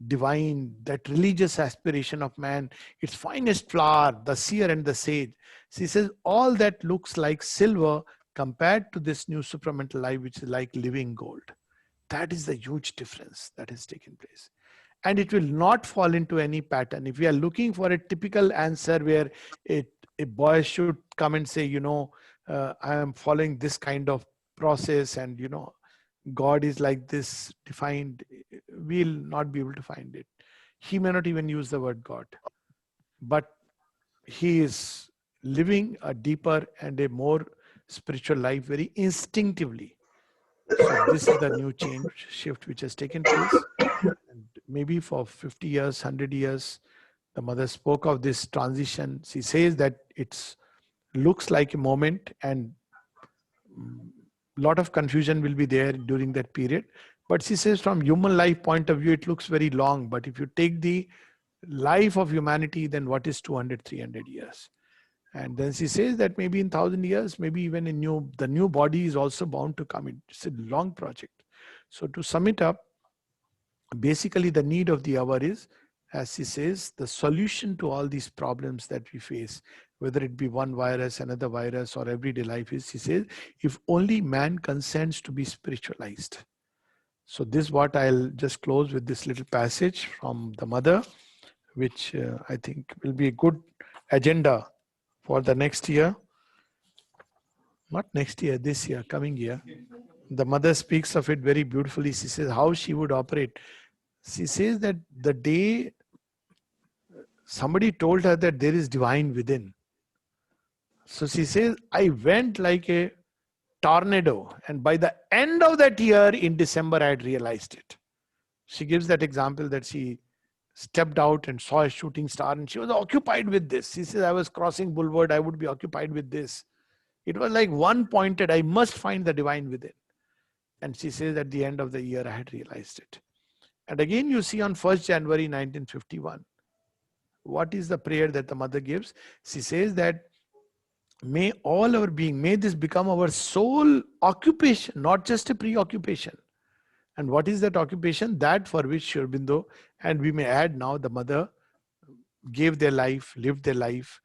Speaker 4: divine, that religious aspiration of man, its finest flower, the seer and the sage. She says, all that looks like silver compared to this new supramental life, which is like living gold. That is the huge difference that has taken place. And it will not fall into any pattern. If we are looking for a typical answer where a boy should come and say, I am following this kind of process, and God is like this defined, we'll not be able to find it. He may not even use the word God, but he is living a deeper and a more spiritual life very instinctively. So this is the new change, shift which has taken place. And maybe for 50 years, 100 years, the mother spoke of this transition. She says that it's looks like a moment, and lot of confusion will be there during that period. But she says from human life point of view, it looks very long. But if you take the life of humanity, then what is 200, 300 years? And then she says that maybe in 1,000 years, maybe even the new body is also bound to come. It's a long project. So to sum it up, basically the need of the hour is, as she says, the solution to all these problems that we face, whether it be one virus, another virus, or everyday life, is, she says, if only man consents to be spiritualized. So this is what I'll just close with, this little passage from the mother, which I think will be a good agenda for the next year. Not next year, this year, coming year. The mother speaks of it very beautifully. She says how she would operate. She says that the day somebody told her that there is divine within. So she says, I went like a tornado, and by the end of that year in December, I had realized it. She gives that example that she stepped out and saw a shooting star, and she was occupied with this. She says, I was crossing Boulevard, I would be occupied with this. It was like one pointed, I must find the divine within. And she says, at the end of the year, I had realized it. And again, you see on 1st January 1951, what is the prayer that the mother gives? She says that may all our being, may this become our sole occupation, not just a preoccupation. And what is that occupation? That for which Sri Aurobindo, and we may add now, the mother gave their life, lived their life.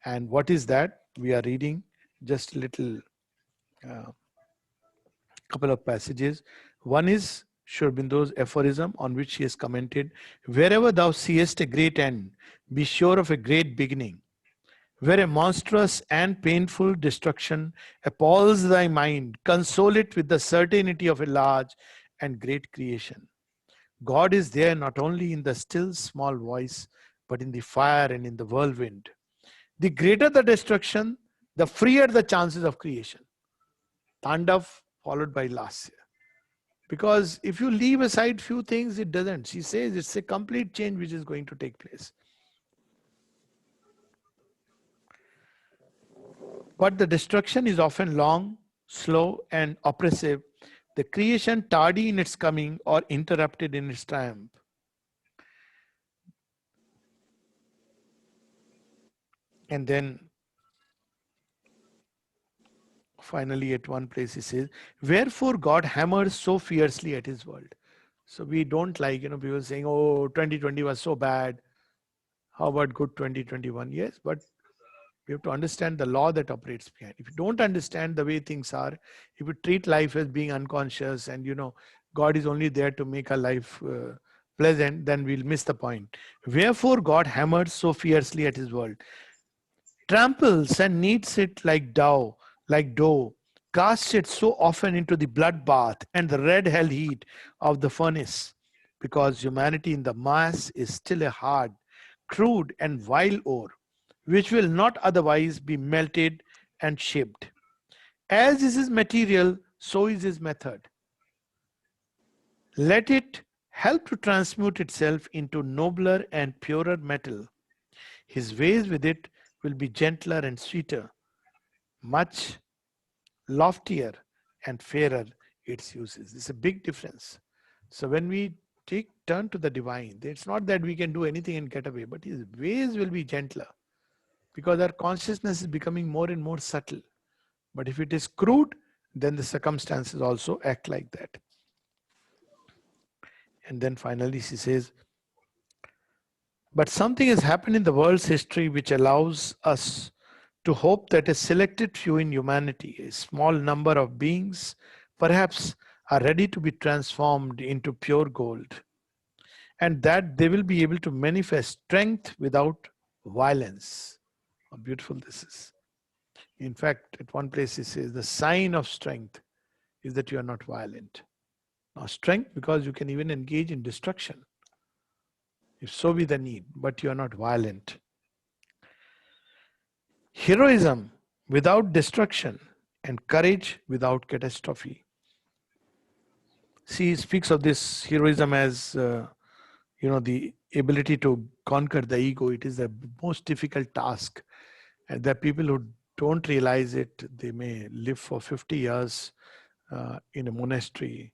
Speaker 4: And what is that? We are reading just a little couple of passages. One is Sri Aurobindo's aphorism on which he has commented, wherever thou seest a great end, be sure of a great beginning. Where a monstrous and painful destruction appalls thy mind, console it with the certainty of a large and great creation. God is there not only in the still small voice, but in the fire and in the whirlwind. The greater the destruction, the freer the chances of creation. Tandav followed by Lasya. Because if you leave aside few things, it doesn't. She says it's a complete change which is going to take place. But the destruction is often long, slow, and oppressive. The creation tardy in its coming or interrupted in its triumph. And then finally at one place he says, wherefore God hammers so fiercely at his world. So we don't like, people saying, oh, 2020 was so bad. How about good 2021? Yes, but we have to understand the law that operates behind. If you don't understand the way things are, if you treat life as being unconscious and, God is only there to make our life pleasant, then we'll miss the point. Wherefore God hammers so fiercely at his world, tramples and kneads it like dough, casts it so often into the bloodbath and the red hell heat of the furnace, because humanity in the mass is still a hard, crude and vile ore, which will not otherwise be melted and shaped. As is his material, so is his method. Let it help to transmute itself into nobler and purer metal. His ways with it will be gentler and sweeter, much loftier and fairer its uses. It's a big difference. So when we turn to the divine, it's not that we can do anything and get away, but his ways will be gentler. because our consciousness is becoming more and more subtle. But if it is crude, then the circumstances also act like that. And then finally she says, but something has happened in the world's history which allows us to hope that a selected few in humanity, a small number of beings, perhaps are ready to be transformed into pure gold, and that they will be able to manifest strength without violence. How beautiful this is. In fact, at one place it says the sign of strength is that you are not violent. Now, strength because you can even engage in destruction, if so be the need, but you are not violent. Heroism without destruction and courage without catastrophe. She speaks of this heroism as, the ability to conquer the ego. It is the most difficult task. And there are people who don't realize it. They may live for 50 years in a monastery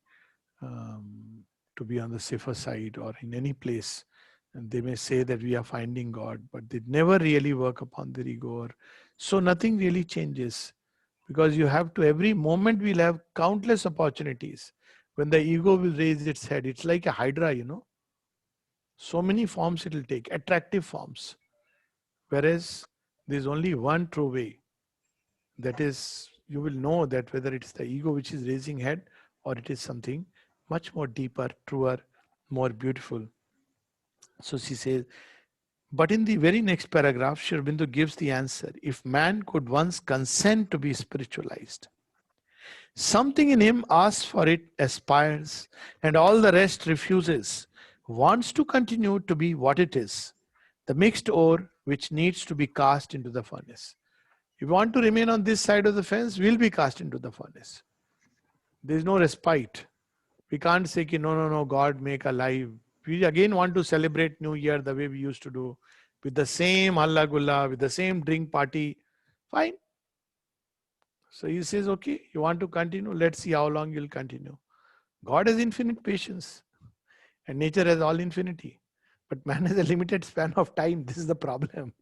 Speaker 4: to be on the safer side, or in any place. And they may say that we are finding God, but they never really work upon their ego. So nothing really changes, because you have to, every moment we'll have countless opportunities when the ego will raise its head. It's like a hydra, so many forms it will take, attractive forms. Whereas there's only one true way. That is, you will know that whether it's the ego which is raising head, or it is something much more deeper, truer, more beautiful. So she says, but in the very next paragraph, Sri Aurobindo gives the answer. If man could once consent to be spiritualized, something in him asks for it, aspires, and all the rest refuses, wants to continue to be what it is, the mixed ore which needs to be cast into the furnace. If you want to remain on this side of the fence, we'll be cast into the furnace. There is no respite. We can't say, no, God make alive. We again want to celebrate New Year the way we used to do, with the same halla gulla, with the same drink party. Fine. So he says, okay, you want to continue? Let's see how long you'll continue. God has infinite patience, and nature has all infinity. But man has a limited span of time. This is the problem.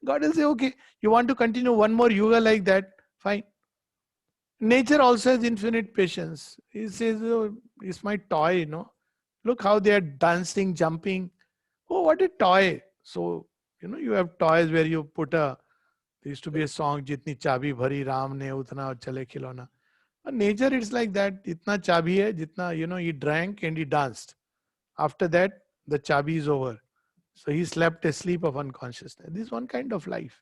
Speaker 4: God will say, okay, you want to continue one more yuga like that? Fine. Nature also has infinite patience. He says, oh, it's my toy, Look how they are dancing, jumping. Oh, what a toy. So, you have toys where you put there used to be a song, Jitni chabi bhari Ram ne utna chale khilona. And nature, it's like that. Itna chabi hai, jitna, he drank and he danced. After that, the chabi is over. So he slept a sleep of unconsciousness. This is one kind of life.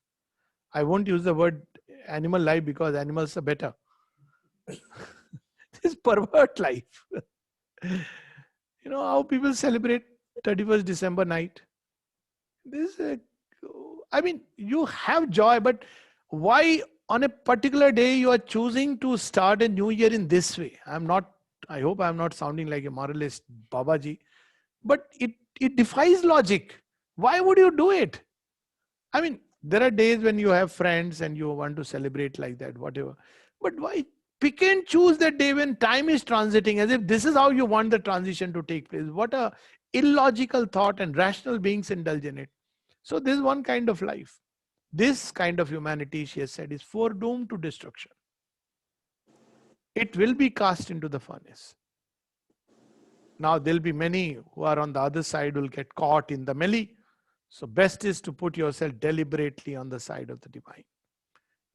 Speaker 4: I won't use the word animal life because animals are better. This pervert life. How people celebrate 31st December night. You have joy, but why on a particular day you are choosing to start a new year in this way? I hope I'm not sounding like a moralist Babaji, but it defies logic. Why would you do it? There are days when you have friends and you want to celebrate like that, whatever. But why pick and choose that day when time is transiting, as if this is how you want the transition to take place? What a illogical thought, and rational beings indulge in it. So this is one kind of life. This kind of humanity, she has said, is foredoomed to destruction. It will be cast into the furnace. Now there'll be many who are on the other side will get caught in the melee. So best is to put yourself deliberately on the side of the divine.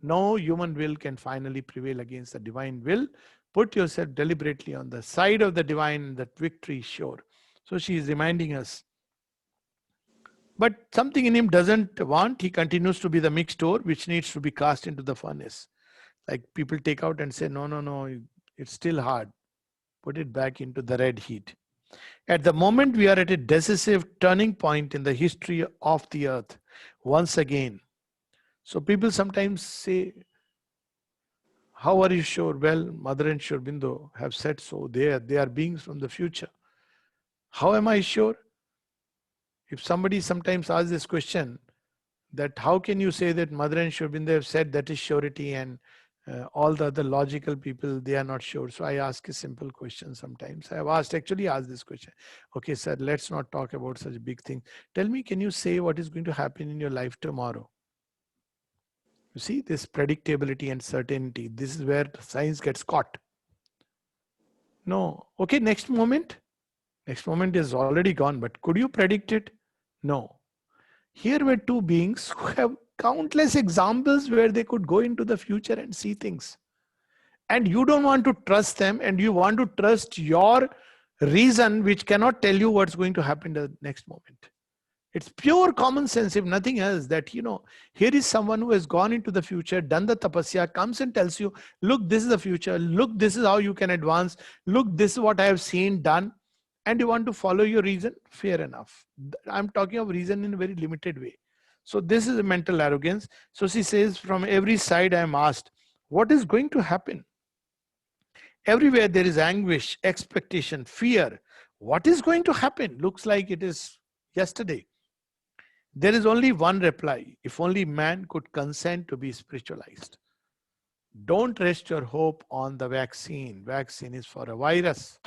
Speaker 4: No human will can finally prevail against the divine will. Put yourself deliberately on the side of the divine, and that victory is sure. So she is reminding us. But something in him doesn't want. He continues to be the mixed ore which needs to be cast into the furnace. Like people take out and say, no, it's still hard. Put it back into the red heat. At the moment, we are at a decisive turning point in the history of the earth. Once again. So people sometimes say, how are you sure? Well, Mother and Sri Aurobindo have said so. They are beings from the future. How am I sure? If somebody sometimes asks this question, that how can you say that Mother and Sri Aurobindo have said that is surety, and all the other logical people, they are not sure. So I ask a simple question sometimes. I have actually asked this question. Okay, sir, let's not talk about such big things. Tell me, can you say what is going to happen in your life tomorrow? You see this predictability and certainty. This is where science gets caught. No. Okay, next moment. Next moment is already gone, but could you predict it? No. Here were two beings who have countless examples where they could go into the future and see things. And you don't want to trust them, and you want to trust your reason, which cannot tell you what's going to happen the next moment. It's pure common sense, if nothing else, that, here is someone who has gone into the future, done the tapasya, comes and tells you, look, this is the future. Look, this is how you can advance. Look, this is what I have seen, done. And you want to follow your reason? Fair enough. I'm talking of reason in a very limited way. So this is a mental arrogance. So she says, from every side I am asked, what is going to happen? Everywhere there is anguish, expectation, fear. What is going to happen? Looks like it is yesterday. There is only one reply. If only man could consent to be spiritualized. Don't rest your hope on the vaccine. Vaccine is for a virus.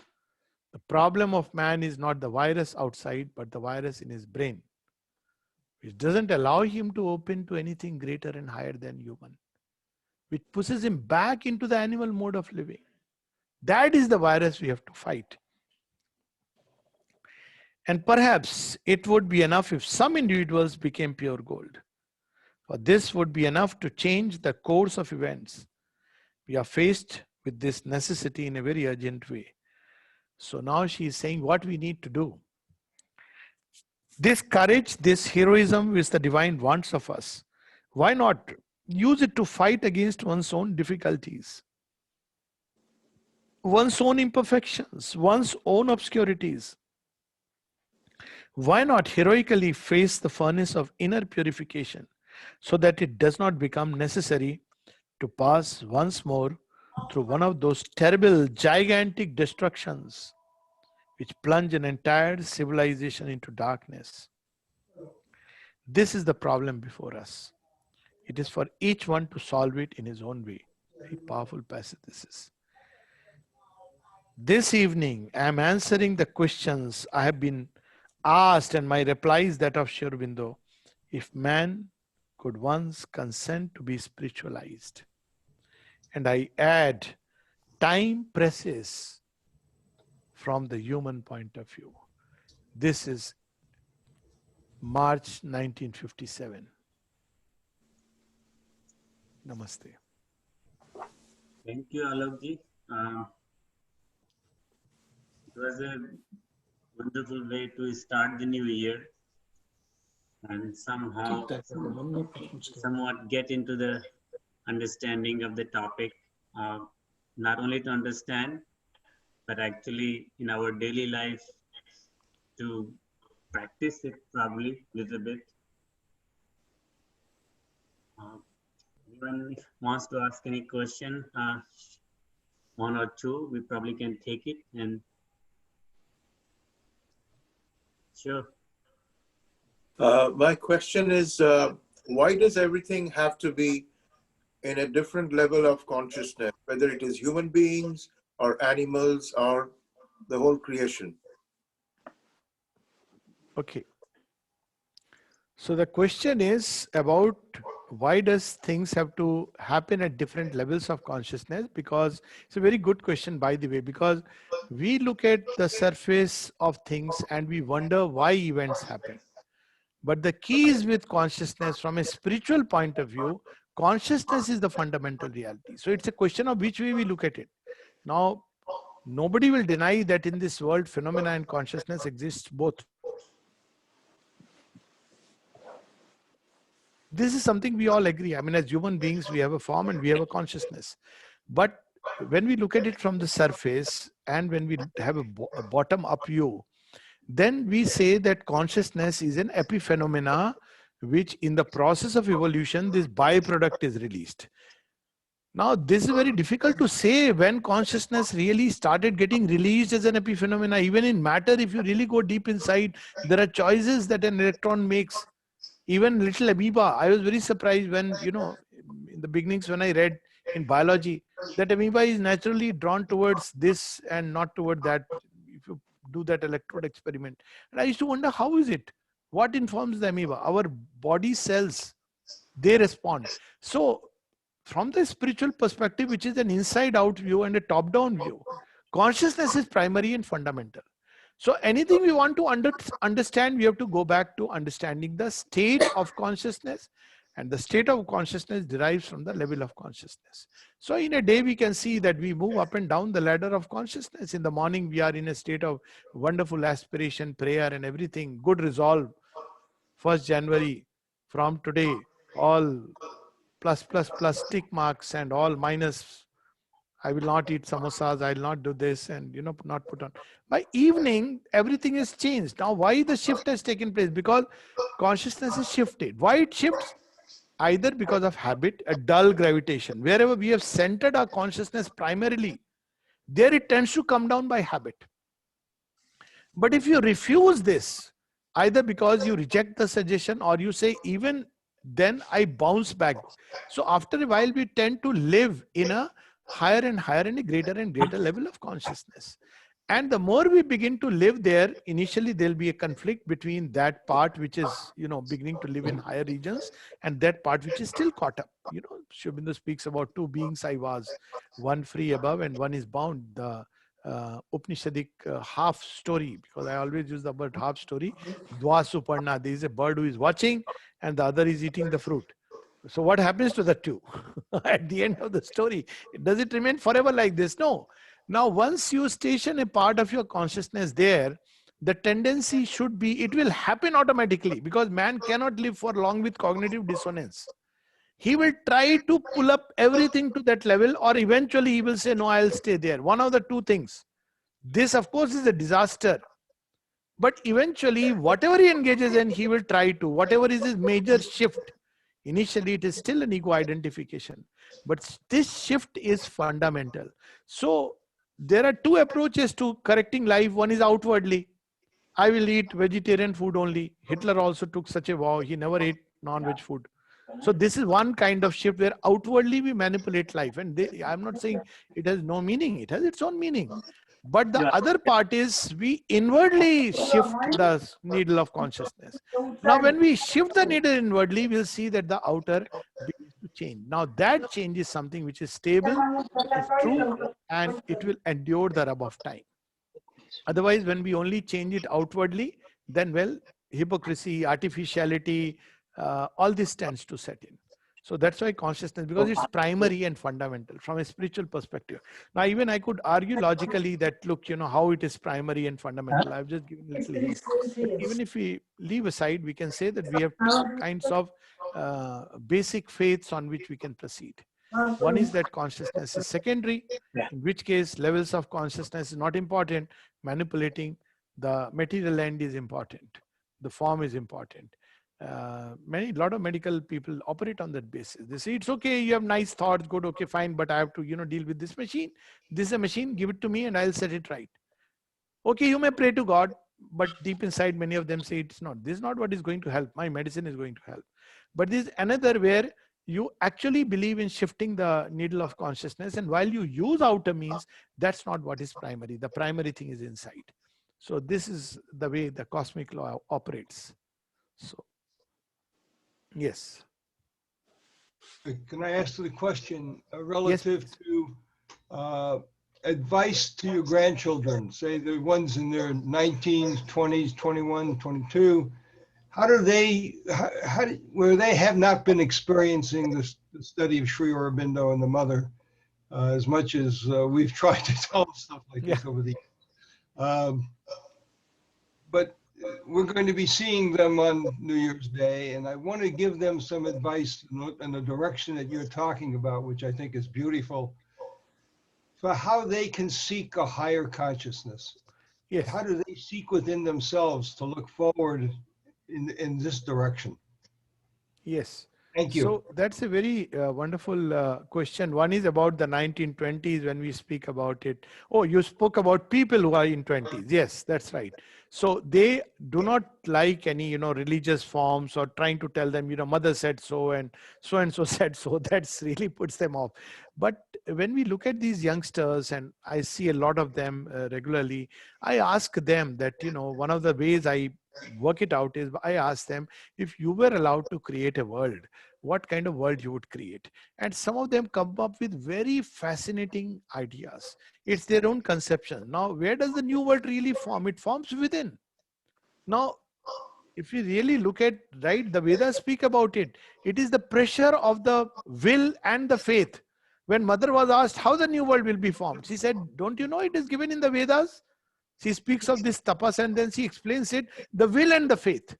Speaker 4: The problem of man is not the virus outside, but the virus in his brain, which doesn't allow him to open to anything greater and higher than human, which pushes him back into the animal mode of living. That is the virus we have to fight. And perhaps it would be enough if some individuals became pure gold. For this would be enough to change the course of events. We are faced with this necessity in a very urgent way. So now she is saying what we need to do. This courage, this heroism which the divine wants of us, why not use it to fight against one's own difficulties, one's own imperfections, one's own obscurities? Why not heroically face the furnace of inner purification so that it does not become necessary to pass once more through one of those terrible, gigantic destructions which plunge an entire civilization into darkness? This is the problem before us. It is for each one to solve it in his own way. Very powerful passage this is. This evening, I am answering the questions I have been asked, and my reply is that of Sri Aurobindo. If man could once consent to be spiritualized, and I add, time presses from the human point of view. This is March 1957. Namaste.
Speaker 1: Thank you, Alokji. It was a wonderful way to start the new year and somehow somewhat get into the understanding of the topic, not only to understand, but actually in our daily life to practice it probably a little bit. Anyone wants to ask any question, one or two, we probably can take it. And sure.
Speaker 3: My question is, why does everything have to be in a different level of consciousness, whether it is human beings or animals or the whole creation?
Speaker 4: Okay. So the question is about why does things have to happen at different levels of consciousness? Because it's a very good question, by the way, because we look at the surface of things and we wonder why events happen. But the key is with consciousness from a spiritual point of view, consciousness is the fundamental reality. So it's a question of which way we look at it. Now, nobody will deny that in this world, phenomena and consciousness exists both. This is something we all agree. I mean, as human beings, we have a form and we have a consciousness. But when we look at it from the surface and when we have a bottom-up view, then we say that consciousness is an epiphenomena, which in the process of evolution, this byproduct is released. Now, this is very difficult to say when consciousness really started getting released as an epiphenomena. Even in matter, if you really go deep inside, there are choices that an electron makes. Even little amoeba, I was very surprised when, in the beginnings when I read in biology, that amoeba is naturally drawn towards this and not toward that, if you do that electrode experiment. And I used to wonder, how is it? What informs the amoeba? Our body cells, they respond. So from the spiritual perspective, which is an inside out view and a top down view, consciousness is primary and fundamental. So anything we want to understand, we have to go back to understanding the state of consciousness, and the state of consciousness derives from the level of consciousness. So in a day, we can see that we move up and down the ladder of consciousness. In the morning, we are in a state of wonderful aspiration, prayer and everything, good resolve. 1st January, from today, all plus, plus, plus tick marks and all minus. I will not eat samosas, I will not do this, and not put on. By evening, everything is changed. Now, why the shift has taken place? Because consciousness is shifted. Why it shifts? Either because of habit, a dull gravitation. Wherever we have centered our consciousness primarily, there it tends to come down by habit. But if you refuse this, either because you reject the suggestion or you say, even then I bounce back. So after a while, we tend to live in a higher and higher and a greater level of consciousness. And the more we begin to live there, initially there'll be a conflict between that part which is, beginning to live in higher regions, and that part which is still caught up. Sri Aurobindo speaks about two beings I was, one free above and one is bound. The Upanishadic half story, because I always use the word half story. Dwasuparna, there is a bird who is watching and the other is eating the fruit. So what happens to the two at the end of the story? Does it remain forever like this? No. Now, once you station a part of your consciousness there, the tendency should be, it will happen automatically, because man cannot live for long with cognitive dissonance. He will try to pull up everything to that level, or eventually he will say, no, I'll stay there. One of the two things. This, of course, is a disaster. But eventually, whatever he engages in, he will try to, whatever is his major shift. Initially, it is still an ego identification. But this shift is fundamental. So, there are two approaches to correcting life. One is outwardly. I will eat vegetarian food only. Hitler also took such a vow. He never ate non-veg food. So this is one kind of shift where outwardly we manipulate life. And I'm not saying it has no meaning. It has its own meaning. But the other part is we inwardly shift the needle of consciousness. Now, when we shift the needle inwardly, we'll see that the outer begins to change. Now, that change is something which is stable, it is true, and it will endure the rub of time. Otherwise, when we only change it outwardly, then, well, hypocrisy, artificiality, all this tends to set in. So that's why consciousness, because it's primary and fundamental from a spiritual perspective. Now, even I could argue logically that, look, how it is primary and fundamental. I've just given a little hint. But even if we leave aside, we can say that we have two kinds of basic faiths on which we can proceed. One is that consciousness is secondary, in which case levels of consciousness is not important. Manipulating the material end is important. The form is important. A lot of medical people operate on that basis. They say, it's okay, you have nice thoughts, good, okay, fine, but I have to, deal with this machine. This is a machine, give it to me and I'll set it right. Okay, you may pray to God, but deep inside, many of them say it's not. This is not what is going to help. My medicine is going to help. But there's another where you actually believe in shifting the needle of consciousness. And while you use outer means, that's not what is primary. The primary thing is inside. So this is the way the cosmic law operates. So, yes.
Speaker 5: Can I ask the question relative to advice to your grandchildren, say the ones in their 19s, 20s, 21, 22, how do they, where they have not been experiencing the study of Sri Aurobindo and the mother as much as we've tried to tell them stuff like this over the years. But we're going to be seeing them on New Year's Day, and I want to give them some advice in the direction that you're talking about, which I think is beautiful, for how they can seek a higher consciousness.
Speaker 4: Yes.
Speaker 5: How do they seek within themselves to look forward in this direction?
Speaker 4: Yes.
Speaker 5: Thank you.
Speaker 4: So that's a very wonderful question. One is about the 1920s when we speak about it. Oh, you spoke about people who are in 20s. Yes, that's right. So they do not like any, religious forms or trying to tell them, mother said so and so said so. That's really puts them off. But when we look at these youngsters, and I see a lot of them regularly, I ask them that, one of the ways I work it out is I ask them, if you were allowed to create a world, what kind of world you would create? And some of them come up with very fascinating ideas. It's their own conception. Now, where does the new world really form? It forms within. Now, if you really look at, right, the Vedas speak about it. It is the pressure of the will and the faith. When mother was asked how the new world will be formed, she said, don't you know it is given in the Vedas? She speaks of this tapas and then she explains it, the will and the faith.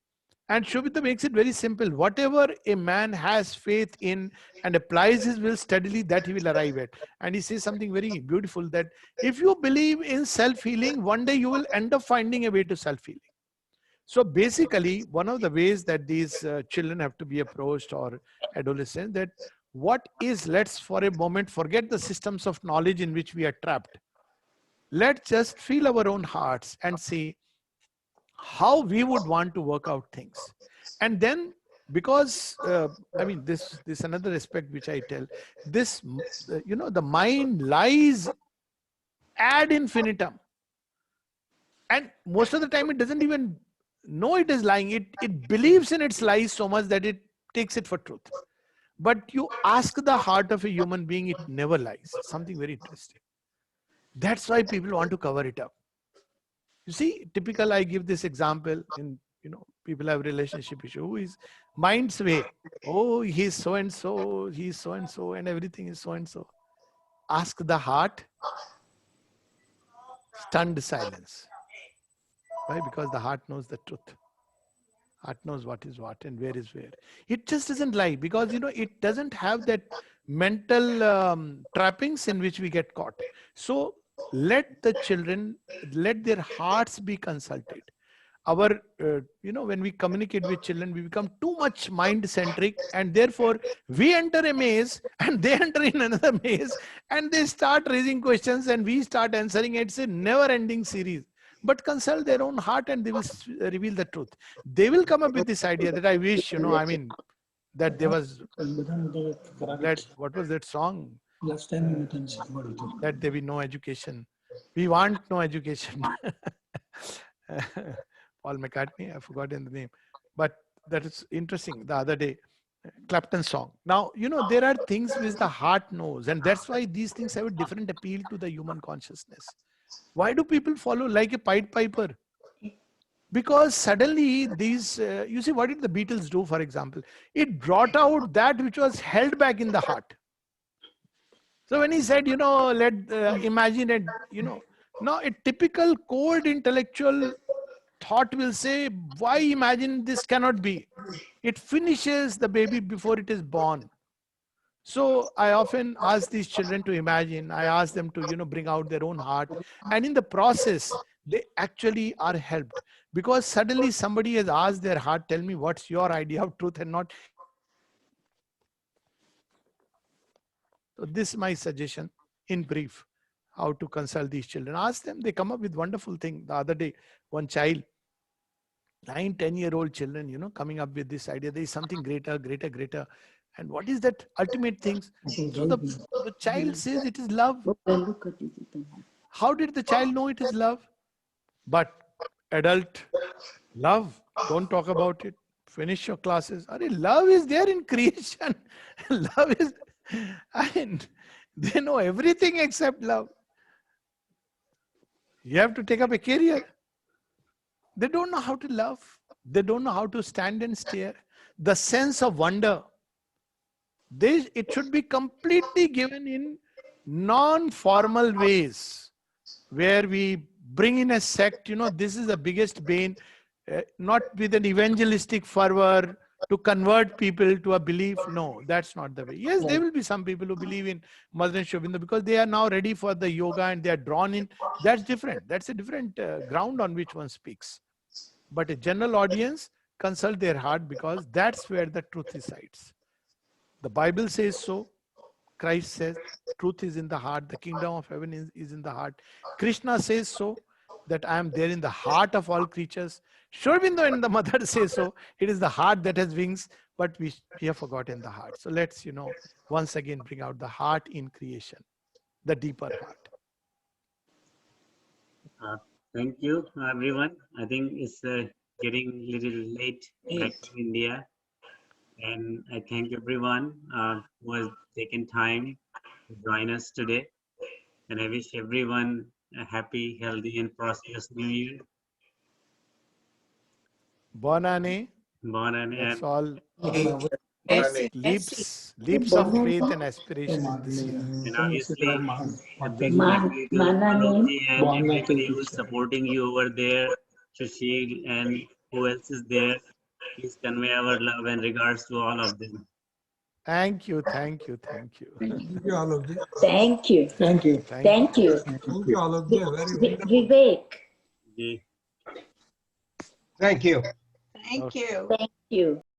Speaker 4: And Shobita makes it very simple. Whatever a man has faith in and applies his will steadily, that he will arrive at. And he says something very beautiful, that if you believe in self-healing, one day you will end up finding a way to self-healing. So basically, one of the ways that these children have to be approached, or adolescents, that what is, let's for a moment forget the systems of knowledge in which we are trapped. Let's just feel our own hearts and see how we would want to work out things. And then, because I mean, this another aspect which I tell, this, the mind lies ad infinitum. And most of the time it doesn't even know it is lying. It believes in its lies so much that it takes it for truth. But you ask the heart of a human being, it never lies. Something very interesting. That's why people want to cover it up. You see, typical, I give this example in, people have relationship issue. Who is mind's way? Oh, he's so and so, he's so and so, and everything is so and so. Ask the heart, stunned silence. Why? Because the heart knows the truth. Heart knows what is what and where is where. It just doesn't lie, because it doesn't have that mental trappings in which we get caught. So let the children, let their hearts be consulted. Our, when we communicate with children, we become too much mind-centric, and therefore we enter a maze and they enter in another maze and they start raising questions and we start answering. It's a never-ending series. But consult their own heart and they will reveal the truth. They will come up with this idea that I wish, that there was, what was that song? That there be no education. We want no education. Paul McCartney, I've forgotten the name. But that is interesting. The other day, Clapton song. Now, there are things which the heart knows. And that's why these things have a different appeal to the human consciousness. Why do people follow like a Pied Piper? Because suddenly these, you see, what did the Beatles do, for example? It brought out that which was held back in the heart. So when he said, imagine it, now a typical cold intellectual thought will say, why imagine this cannot be? It finishes the baby before it is born. So I often ask these children to imagine. I ask them to, bring out their own heart. And in the process, they actually are helped. Because suddenly somebody has asked their heart, tell me what's your idea of truth and not. So this is my suggestion in brief, how to consult these children. Ask them, they come up with wonderful thing. The other day, one child, 9, 10-year-old children, coming up with this idea. There is something greater, greater, greater. And what is that ultimate things? So the child says it is love. How did the child know it is love? But adult, love, don't talk about it. Finish your classes. Love is there in creation. Love is, they know everything except love. You have to take up a career. They don't know how to love. They don't know how to stand and stare. The sense of wonder, it should be completely given in non-formal ways, where we bring in a sect. This is the biggest bane, not with an evangelistic fervor to convert people to a belief. No, that's not the way. Yes, there will be some people who believe in Mother and Sri Aurobindo because they are now ready for the yoga and they are drawn in. That's different. That's a different ground on which one speaks. But a general audience, consult their heart, because that's where the truth resides. The Bible says so. Christ says truth is in the heart. The kingdom of heaven is in the heart. Krishna says so, that I am there in the heart of all creatures. Sri Aurobindo and the mother say so. It is the heart that has wings, but we have forgotten the heart. So let's, once again bring out the heart in creation, the deeper heart.
Speaker 1: Thank you, everyone. I think it's getting a little late back to India. And I thank everyone who has taken time to join us today. And I wish everyone a happy, healthy, and prosperous New Year.
Speaker 4: Bon année.
Speaker 1: Bon année.
Speaker 4: That's all.
Speaker 3: Merci.
Speaker 4: Leaps of faith and aspiration in this year.
Speaker 1: And obviously, a big thank you to Alokji and everybody who's supporting you over there, Sushil and who else is there. Please convey our love and regards to all of them.
Speaker 4: Thank you, thank you, thank you.
Speaker 6: Thank you, Alokji.
Speaker 7: Thank you.
Speaker 6: Thank you.
Speaker 7: Thank you.
Speaker 6: Thank you, Alokji. Very wonderful.
Speaker 7: Vivek,
Speaker 1: Ji.
Speaker 5: Thank you.
Speaker 8: Thank you.
Speaker 7: thank you.